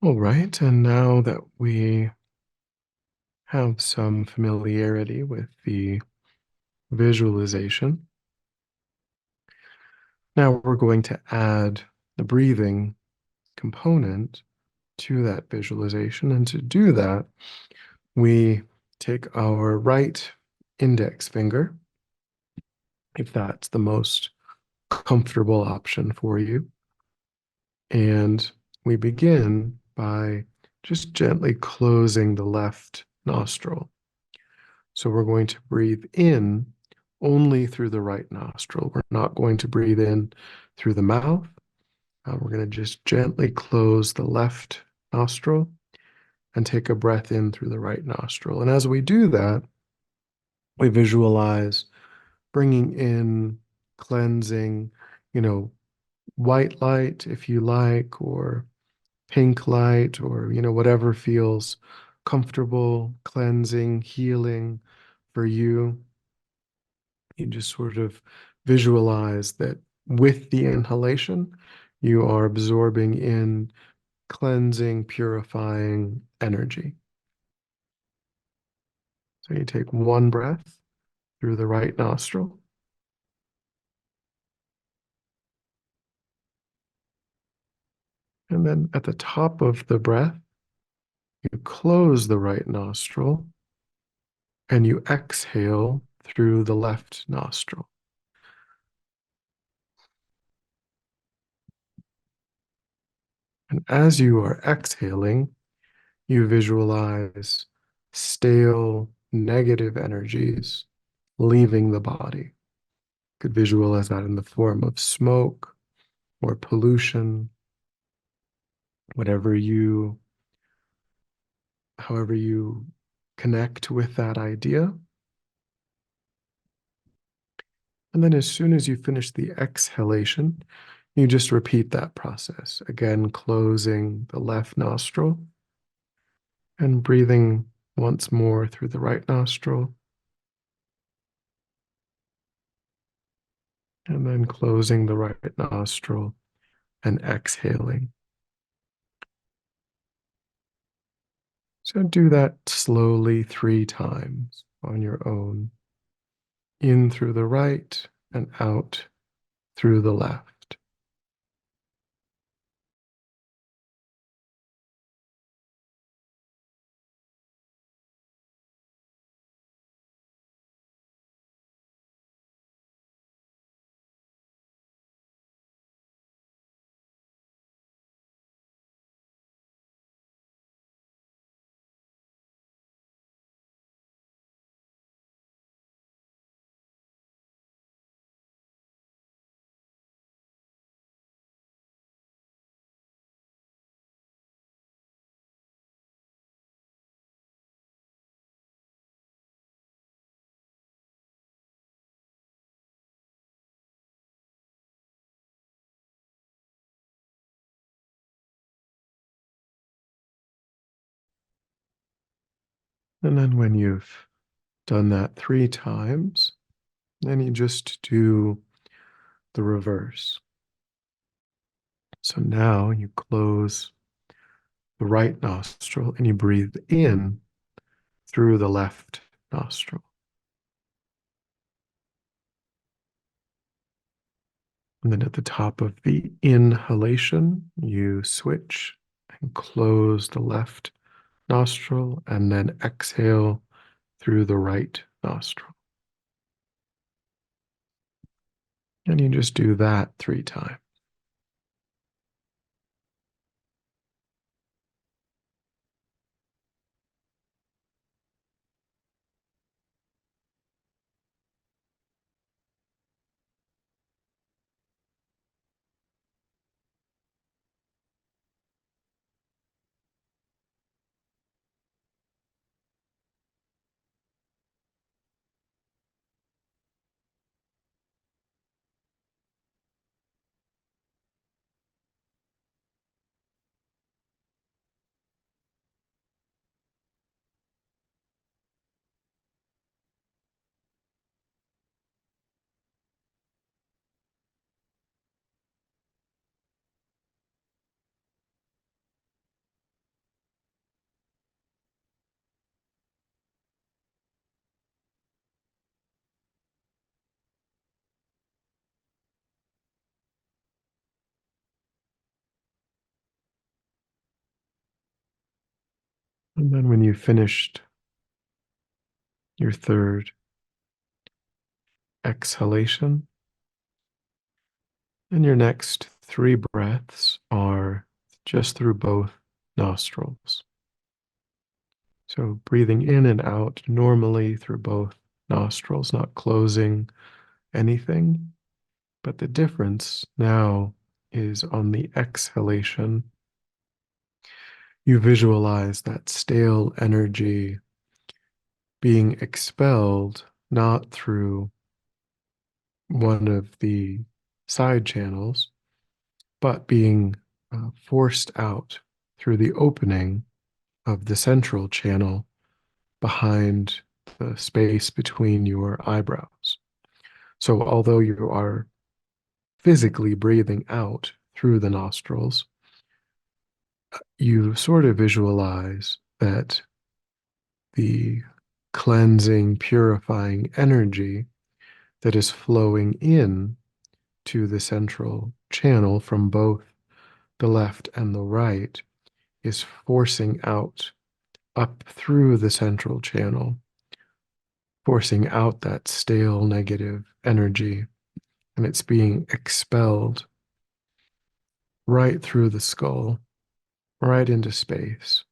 All right, and now that we have some familiarity with the visualization, now we're going to add the breathing component to that visualization. And to do that, we take our right index finger, if that's the most comfortable option for you, and we begin by just gently closing the left nostril. So we're going to breathe in only through the right nostril. We're not going to breathe in through the mouth. We're going to just gently close the left nostril and take a breath in through the right nostril. And as we do that, we visualize bringing in cleansing, white light, if you like, or pink light, or, whatever feels comfortable, cleansing, healing for you. You just sort of visualize that with the inhalation, you are absorbing in cleansing, purifying energy. So you take one breath through the right nostril. And then at the top of the breath, you close the right nostril and you exhale through the left nostril. And as you are exhaling, you visualize stale, negative energies leaving the body. You could visualize that in the form of smoke or pollution, whatever you, however you connect with that idea. And then as soon as you finish the exhalation, you just repeat that process. Again, closing the left nostril and breathing once more through the right nostril. And then closing the right nostril and exhaling. So do that slowly 3 times on your own. In through the right and out through the left. And then when you've done that 3 times, then you just do the reverse. So now you close the right nostril and you breathe in through the left nostril. And then at the top of the inhalation, you switch and close the left nostril and then exhale through the right nostril. And you just do that 3 times. And then when you've finished your third exhalation, and your next 3 breaths are just through both nostrils. So breathing in and out normally through both nostrils, not closing anything. But the difference now is on the exhalation, you visualize that stale energy being expelled not through one of the side channels, but being forced out through the opening of the central channel behind the space between your eyebrows. So, although you are physically breathing out through the nostrils, you sort of visualize that the cleansing, purifying energy that is flowing in to the central channel from both the left and the right is forcing out up through the central channel, forcing out that stale negative energy, and it's being expelled right through the skull, right into space,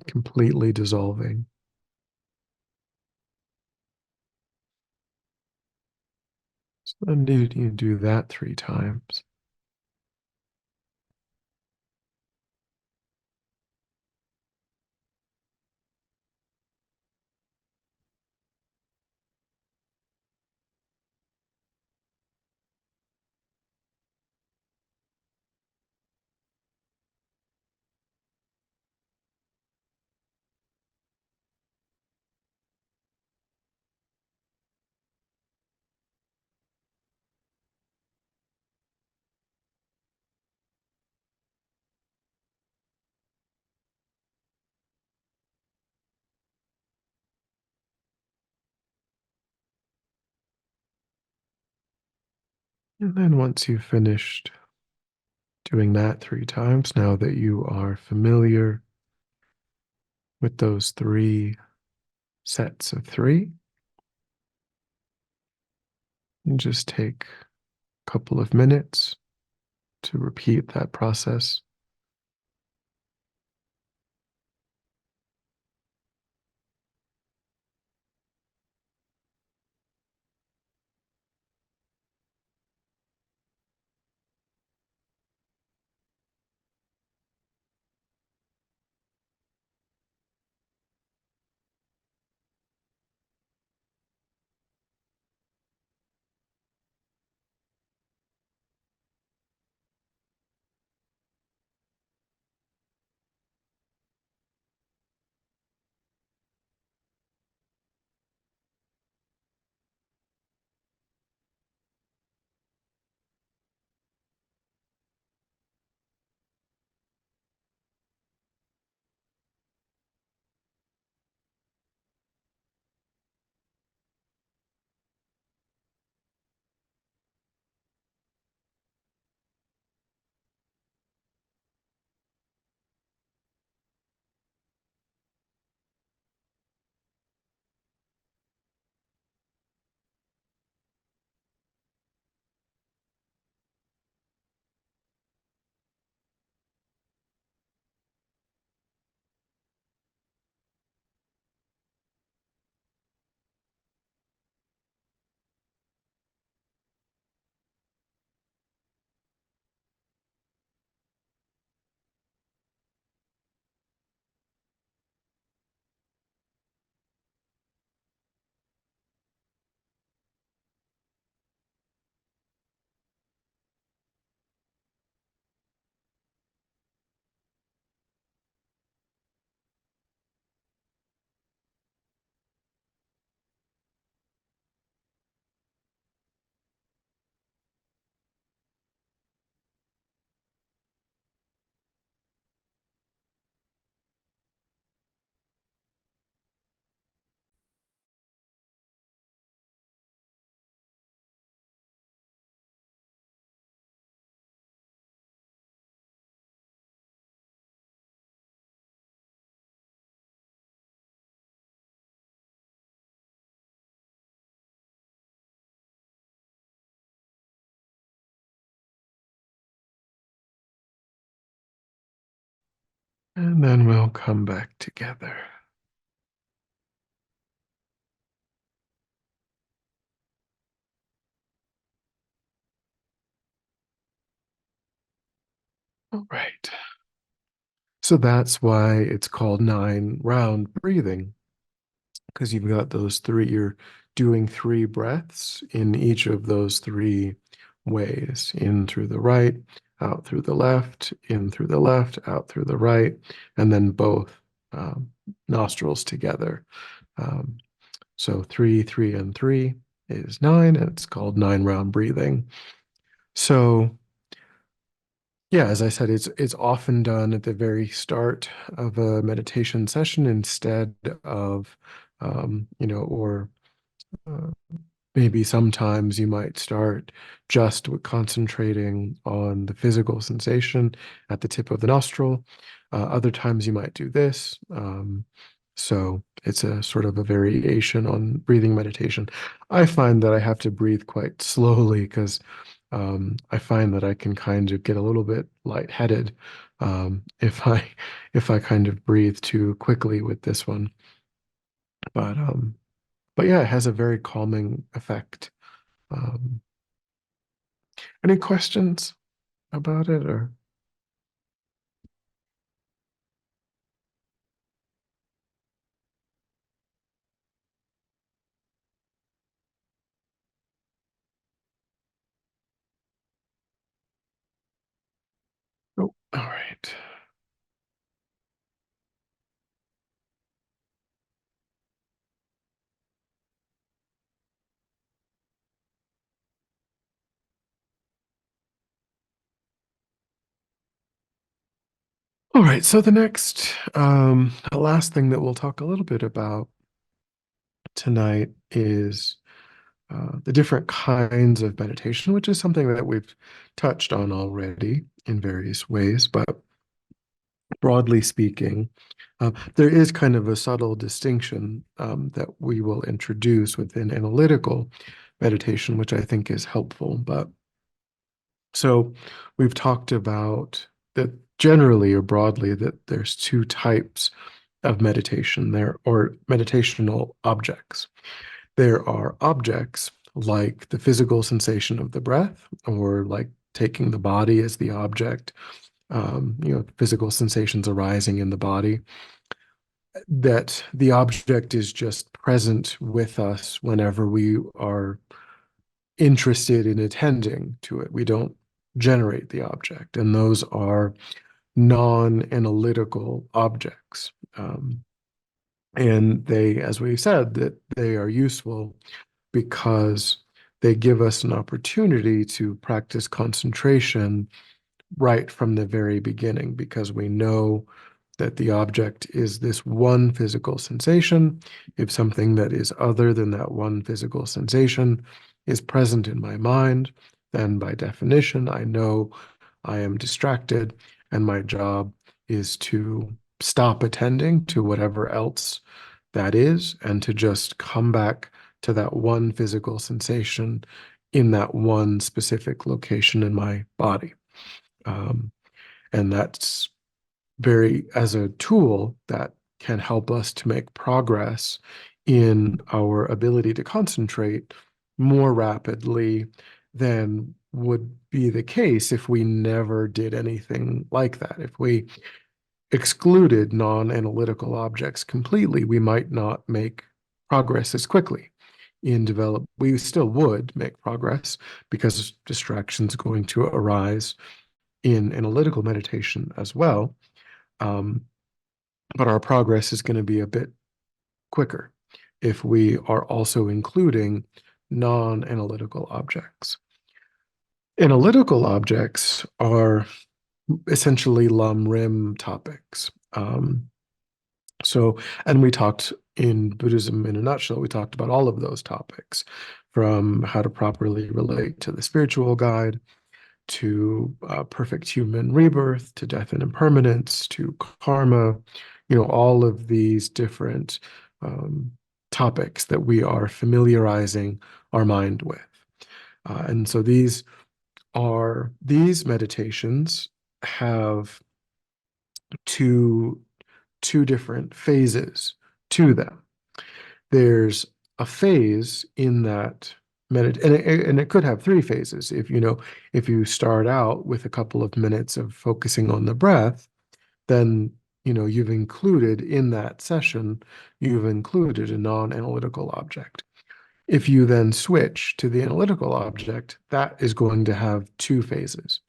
completely dissolving. So then you do that 3 times. And then once you've finished doing that 3 times, now that you are familiar with those 3 sets of 3, and just take a couple of minutes to repeat that process. And then we'll come back together. All right. So that's why it's called 9-round breathing, because you've got those three, you're doing 3 breaths in each of those 3 ways: in through the right, out through the left, in through the left, out through the right, and then both nostrils together. Um, so 3, 3, and 3 is 9, and it's called 9-round breathing. So yeah, as I said, it's often done at the very start of a meditation session instead of, or uh, maybe sometimes you might start just with concentrating on the physical sensation at the tip of the nostril. Other times you might do this. So it's a sort of a variation on breathing meditation. I find that I have to breathe quite slowly because I find that I can kind of get a little bit lightheaded if I kind of breathe too quickly with this one. But but yeah, it has a very calming effect. Um, any questions about it or? Oh, all right. All right, so the last thing that we'll talk a little bit about tonight is the different kinds of meditation, which is something that we've touched on already in various ways. But broadly speaking, there is kind of a subtle distinction that we will introduce within analytical meditation, which I think is helpful. But so we've talked about that generally or broadly that there's 2 types of meditation there, or meditational objects. There are objects like the physical sensation of the breath, or like taking the body as the object, physical sensations arising in the body, that the object is just present with us whenever we are interested in attending to it. We don't generate the object, and those are non-analytical objects. And they, as we said, that they are useful because they give us an opportunity to practice concentration right from the very beginning, because we know that the object is this one physical sensation. If something that is other than that one physical sensation is present in my mind, then by definition, I know I am distracted, and my job is to stop attending to whatever else that is and to just come back to that one physical sensation in that one specific location in my body. Um, and that's very, as a tool that can help us to make progress in our ability to concentrate more rapidly than would be the case if we never did anything like that. If we excluded non-analytical objects completely, we might not make progress as quickly in develop. We still would make progress because distractions going to arise in analytical meditation as well. But our progress is going to be a bit quicker if we are also including non-analytical objects. Analytical objects are essentially lam rim topics. And we talked in Buddhism in a nutshell, we talked about all of those topics, from how to properly relate to the spiritual guide, to perfect human rebirth, to death and impermanence, to karma, all of these different topics that we are familiarizing our mind with. And so these meditations have two different phases to them. There's a phase in that and it could have three phases. If you start out with a couple of minutes of focusing on the breath, then you've included in that session, you've included a non-analytical object. If you then switch to the analytical object, that is going to have two phases.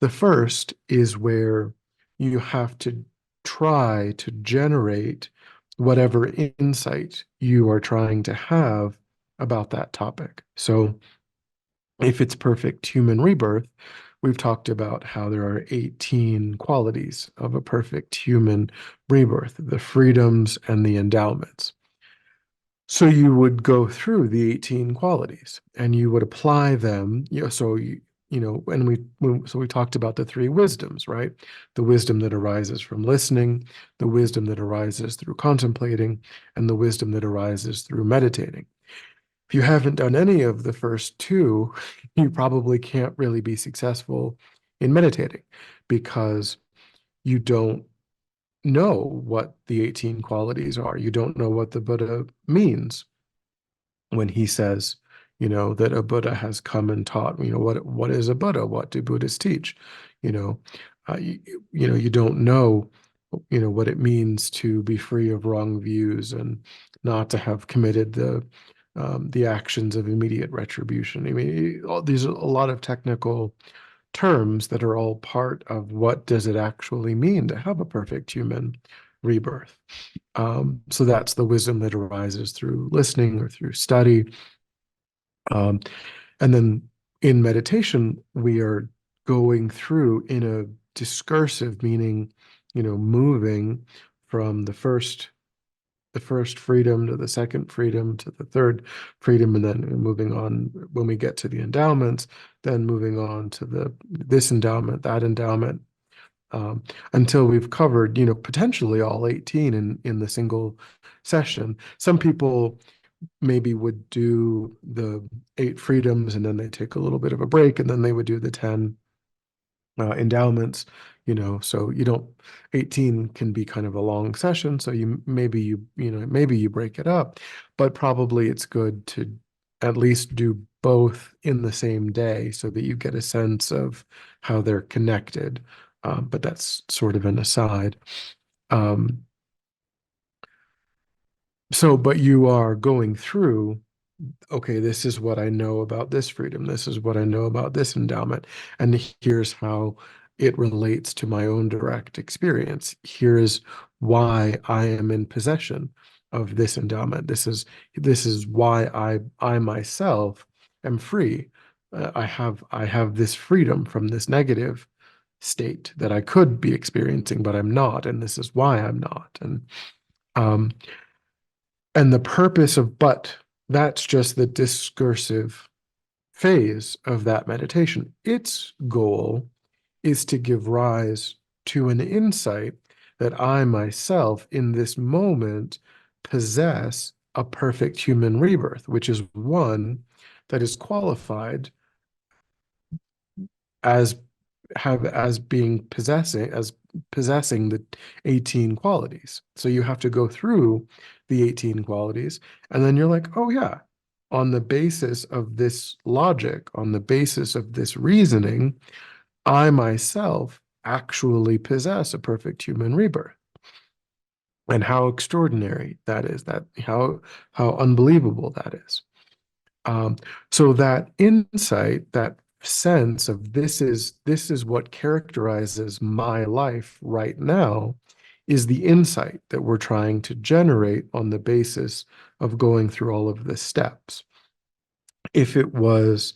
The first is where you have to try to generate whatever insight you are trying to have about that topic. So if it's perfect human rebirth, we've talked about how there are 18 qualities of a perfect human rebirth, the freedoms and the endowments. So you would go through the 18 qualities and you would apply them, so we talked about the three wisdoms, right? The wisdom that arises from listening, the wisdom that arises through contemplating, and the wisdom that arises through meditating. If you haven't done any of the first two, you probably can't really be successful in meditating because you don't know what the 18 qualities are. You don't know what the Buddha means when he says, that a Buddha has come and taught. What is a Buddha? What do Buddhists teach? You know, you don't know, what it means to be free of wrong views and not to have committed the actions of immediate retribution. I mean, these are a lot of technical terms that are all part of what does it actually mean to have a perfect human rebirth. So that's the wisdom that arises through listening or through study. And then in meditation, we are going through in a discursive, meaning, moving from the first freedom to the second freedom to the third freedom, and then moving on when we get to the endowments, then moving on to this endowment, that endowment, until we've covered, potentially all 18 in the single session. Some people maybe would do the 8 freedoms and then they take a little bit of a break and then they would do the 10 endowments, so 18 can be kind of a long session. So maybe you break it up, but probably it's good to at least do both in the same day so that you get a sense of how they're connected. But that's sort of an aside. But you are going through, okay, this is what I know about this freedom. This is what I know about this endowment. And here's how it relates to my own direct experience. Here's why I am in possession of this endowment. This is why I myself am free. I have this freedom from this negative state that I could be experiencing, but I'm not, and this is why I'm not. Um, and the purpose of but that's just the discursive phase of that meditation. Its goal is to give rise to an insight that I myself in this moment possess a perfect human rebirth, which is one that is qualified as possessing the 18 qualities. So you have to go through the 18 qualities and then you're like, oh yeah, on the basis of this logic, on the basis of this reasoning, I myself actually possess a perfect human rebirth. And how extraordinary that is, that how unbelievable that is. So that insight, that sense of this is what characterizes my life right now, is the insight that we're trying to generate on the basis of going through all of the steps. If it was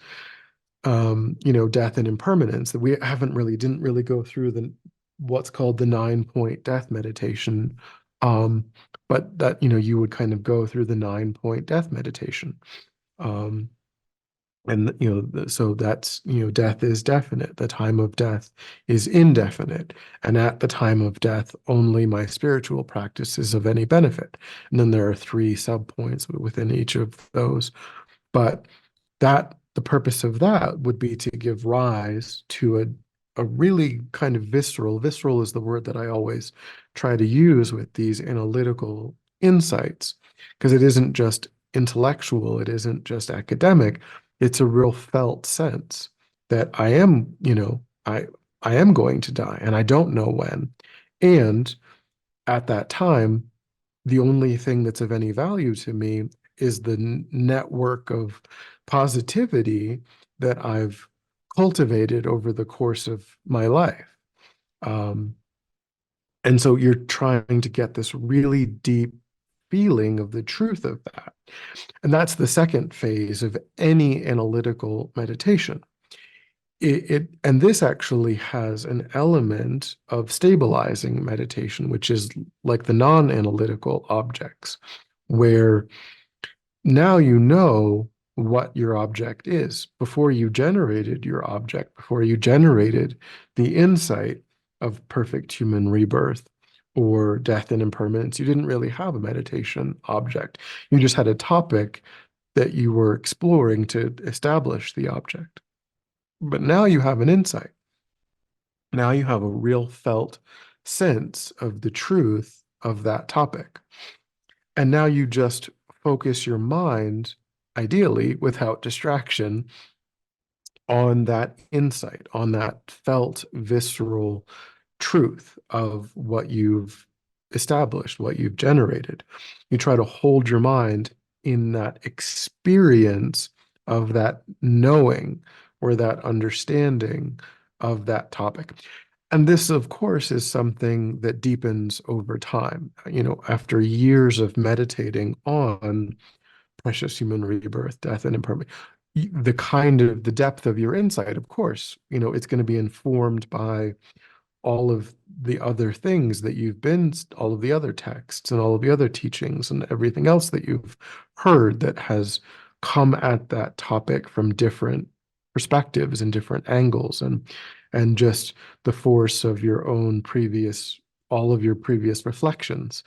death and impermanence, that we didn't really go through what's called the 9-point death meditation, but that you would kind of go through the 9-point death meditation. And so that's death is definite, the time of death is indefinite, and at the time of death only my spiritual practice is of any benefit. And then there are 3 subpoints within each of those, but that the purpose of that would be to give rise to a really kind of visceral is the word that I always try to use with these analytical insights, because it isn't just intellectual, it isn't just academic, it's a real felt sense that I am, I am going to die and I don't know when. And at that time, the only thing that's of any value to me is the network of positivity that I've cultivated over the course of my life. Um, and so you're trying to get this really deep feeling of the truth of that. And that's the second phase of any analytical meditation. And this actually has an element of stabilizing meditation, which is like the non-analytical objects, where now you know what your object is. Before you generated your object, before you generated the insight of perfect human rebirth or death and impermanence, you didn't really have a meditation object. You just had a topic that you were exploring to establish the object. But now you have an insight. Now you have a real felt sense of the truth of that topic. And now you just focus your mind, ideally without distraction, on that insight, on that felt visceral truth of what you've established, what you've generated. You try to hold your mind in that experience of that knowing or that understanding of that topic. And this, of course, is something that deepens over time. After years of meditating on precious human rebirth, death, and impermanence, the depth of your insight, of course, it's going to be informed by all of the other things that all of the other texts and all of the other teachings and everything else that you've heard that has come at that topic from different perspectives and different angles, and just the force of all of your previous reflections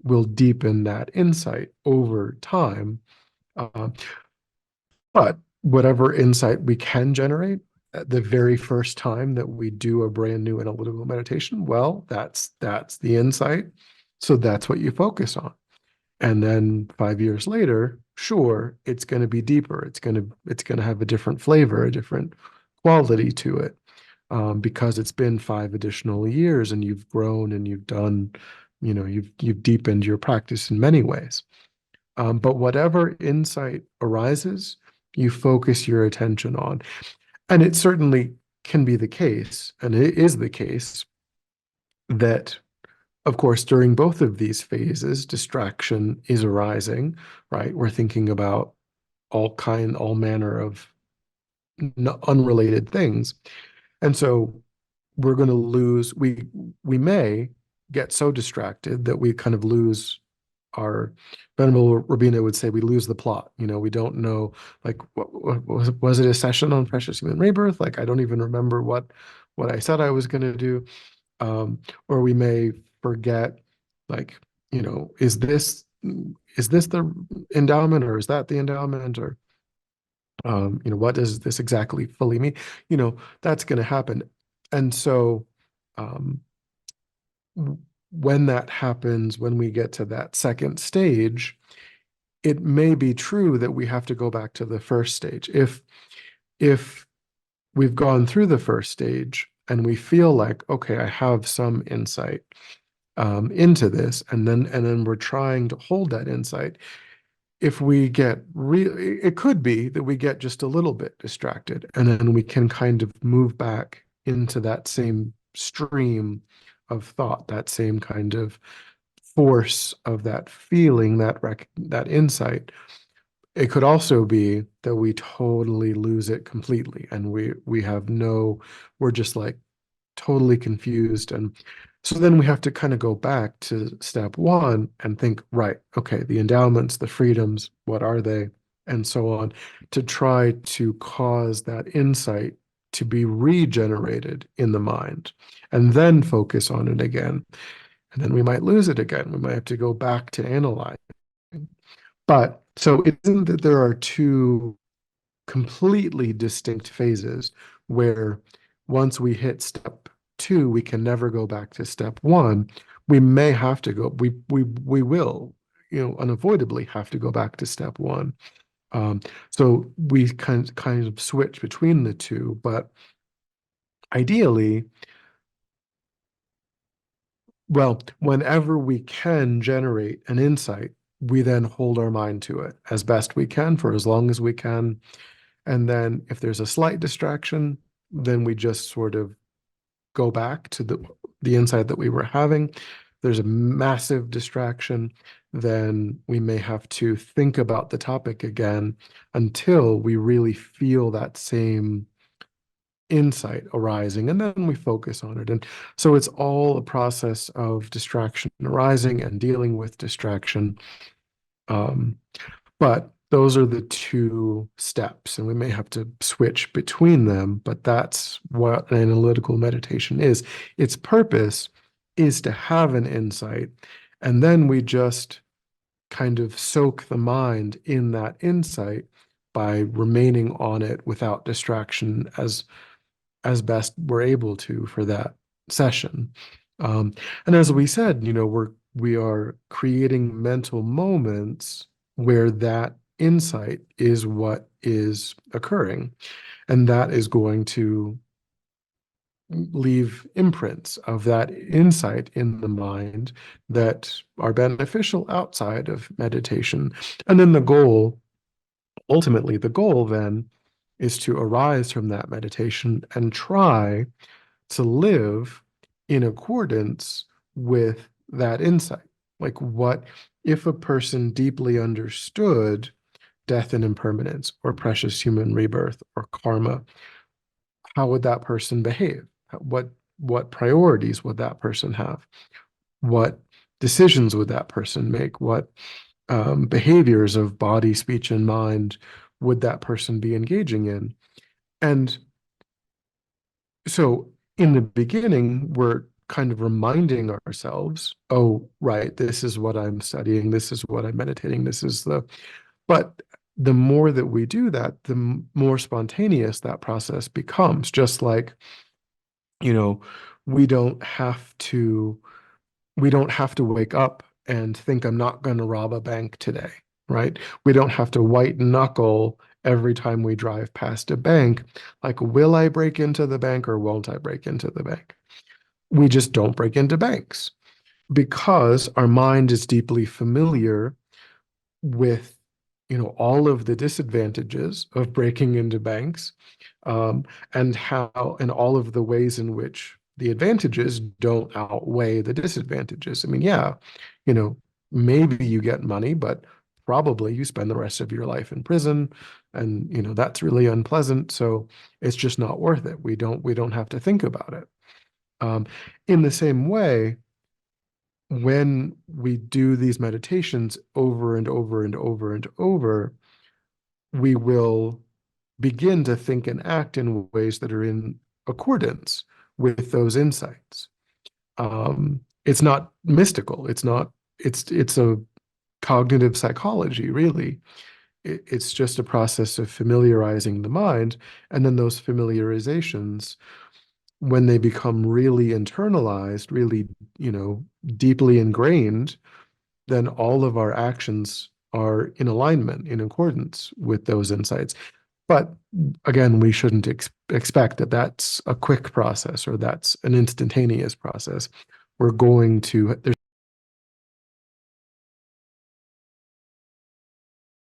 will deepen that insight over time. But whatever insight we can generate at the very first time that we do a brand new analytical meditation, well, that's the insight. So that's what you focus on. And then 5 years later, sure, it's going to be deeper. It's going to have a different flavor, a different quality to it, because it's been 5 additional years and you've grown and you've done, you've deepened your practice in many ways. But whatever insight arises, you focus your attention on. And it certainly can be the case, and it is the case, that, of course, during both of these phases, distraction is arising, right? We're thinking about all manner of unrelated things. And so we're going to we may get so distracted that we kind of lose our Venerable Rabina would say we lose the plot. We don't know, like, what was it, a session on precious human rebirth? Like, I don't even remember what I said I was going to do. Or we may forget, like, is this the endowment, or is that the endowment, or what does this exactly fully mean? That's going to happen. And so when that happens, when we get to that second stage, it may be true that we have to go back to the first stage. If we've gone through the first stage and we feel like, okay, I have some insight into this, and then we're trying to hold that insight. If we get it could be that we get just a little bit distracted, and then we can kind of move back into that same stream of thought, that same kind of force of that feeling, that insight. It could also be that we totally lose it completely, and we're just like totally confused. And so then we have to kind of go back to step one and think, right, okay, the endowments, the freedoms, what are they? And so on, to try to cause that insight to be regenerated in the mind, and then focus on it again. And then we might lose it again. We might have to go back to analyzing. But so it isn't that there are two completely distinct phases where once we hit step 2, we can never go back to step 1. We may have to go, we will, unavoidably have to go back to step 1. So we kind of switch between the two, but ideally, well, whenever we can generate an insight, we then hold our mind to it as best we can for as long as we can. And then if there's a slight distraction, then we just sort of go back to the insight that we were having. If there's a massive distraction, then we may have to think about the topic again until we really feel that same insight arising, and then we focus on it. And so it's all a process of distraction arising and dealing with distraction. But those are the two steps, and we may have to switch between them, but that's what an analytical meditation is. Its purpose is to have an insight, and then we just kind of soak the mind in that insight by remaining on it without distraction as best we're able to for that session. And as we said, we are creating mental moments where that insight is what is occurring, and that is going to leave imprints of that insight in the mind that are beneficial outside of meditation. And then ultimately the goal then is to arise from that meditation and try to live in accordance with that insight. Like, what if a person deeply understood death and impermanence, or precious human rebirth, or karma? How would that person behave? What priorities would that person have? What decisions would that person make? What behaviors of body, speech, and mind would that person be engaging in? And so in the beginning, we're kind of reminding ourselves, oh, right, this is what I'm studying, this is what I'm meditating, but the more that we do that, the more spontaneous that process becomes. Just like, you know, we don't have to we don't have to wake up and think I'm not going to rob a bank today, right? We don't have to white knuckle every time we drive past a bank, like, will I break into the bank or won't I break into the bank? We just don't break into banks because our mind is deeply familiar with, all of the disadvantages of breaking into banks, um, and all of the ways in which the advantages don't outweigh the disadvantages. I mean, yeah, you know, maybe you get money, but probably you spend the rest of your life in prison, and that's really unpleasant. So it's just not worth it. We don't have to think about it. Um, in the same way, when we do these meditations over and over and over and over, we will begin to think and act in ways that are in accordance with those insights. It's not mystical. It's a cognitive psychology, really. It's just a process of familiarizing the mind, and then those familiarizations, when they become really internalized, really, deeply ingrained, then all of our actions are in alignment, in accordance with those insights. But again, we shouldn't expect that that's a quick process or that's an instantaneous process. We're going to,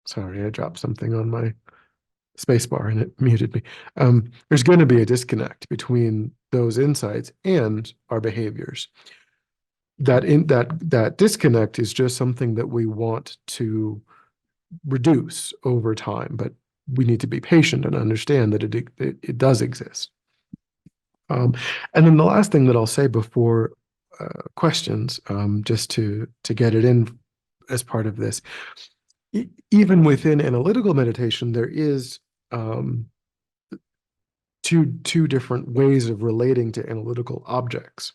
sorry, I dropped something on my spacebar and it muted me. There's going to be a disconnect between those insights and our behaviors. That disconnect is just something that we want to reduce over time, but we need to be patient and understand that it does exist. And then the last thing that I'll say before questions, just to get it in as part of this, even within analytical meditation, there is two different ways of relating to analytical objects.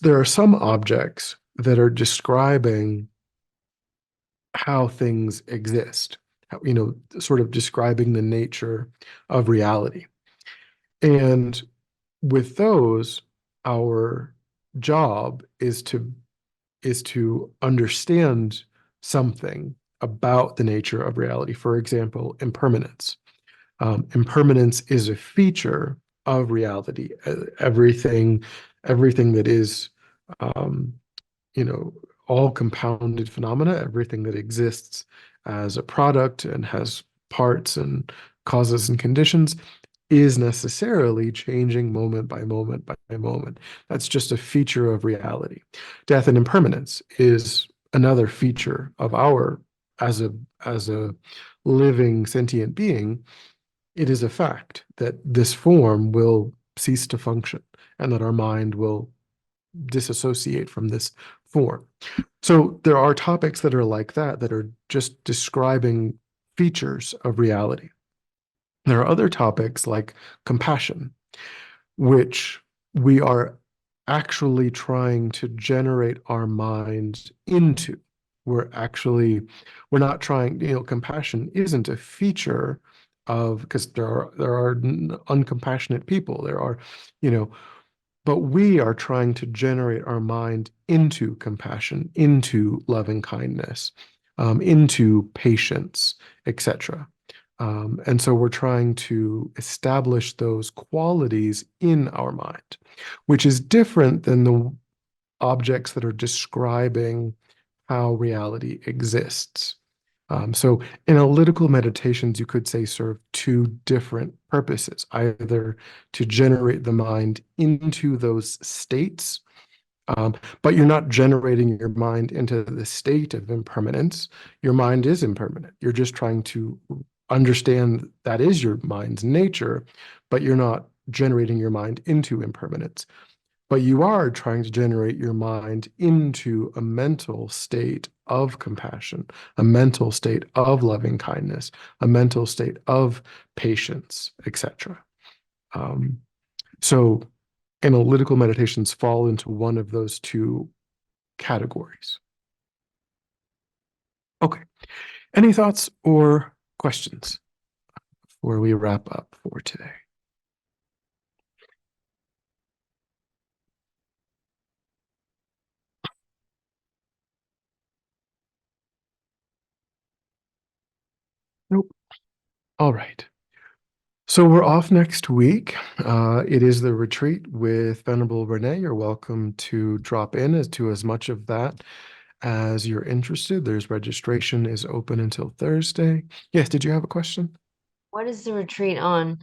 There are some objects that are describing how things exist, sort of describing the nature of reality. And with those, our job is to understand something about the nature of reality. For example, impermanence. Impermanence is a feature of reality. Everything that is, um, you know, all compounded phenomena, everything that exists as a product and has parts and causes and conditions is necessarily changing moment by moment by moment. That's just a feature of reality. Death and impermanence is another feature of our, as a living sentient being. It is a fact that this form will cease to function and that our mind will disassociate from this form. So there are topics that are like that are just describing features of reality. There are other topics like compassion, which we are actually trying to generate our mind into. We're not trying, compassion isn't a feature of, because there are uncompassionate people. There are, you know, but we are trying to generate our mind into compassion, into loving kindness, into patience, etc. And so we're trying to establish those qualities in our mind, which is different than the objects that are describing how reality exists. So analytical meditations, you could say, serve two different purposes, either to generate the mind into those states, but you're not generating your mind into the state of impermanence. Your mind is impermanent. You're just trying to understand that is your mind's nature, but you're not generating your mind into impermanence. But you are trying to generate your mind into a mental state of compassion, a mental state of loving kindness, a mental state of patience, etc. So analytical meditations fall into one of those two categories. Okay. Any thoughts or questions before we wrap up for today? Nope. All right. So we're off next week. It is the retreat with Venerable Renee. You're welcome to drop in as much of that as you're interested. There's registration is open until Thursday. Yes, did you have a question? What is the retreat on?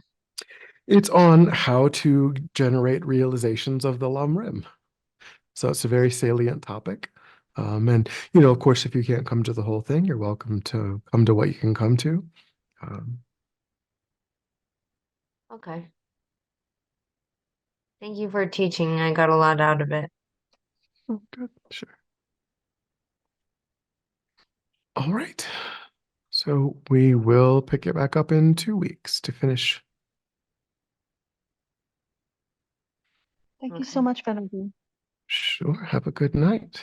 It's on how to generate realizations of the Lam Rim. So it's a very salient topic. And, of course, if you can't come to the whole thing, you're welcome to come to what you can come to. Okay. Thank you for teaching. I got a lot out of it. Oh, good. Sure. All right. So we will pick it back up in 2 weeks to finish. Thank you so much, Venerable. Sure. Have a good night.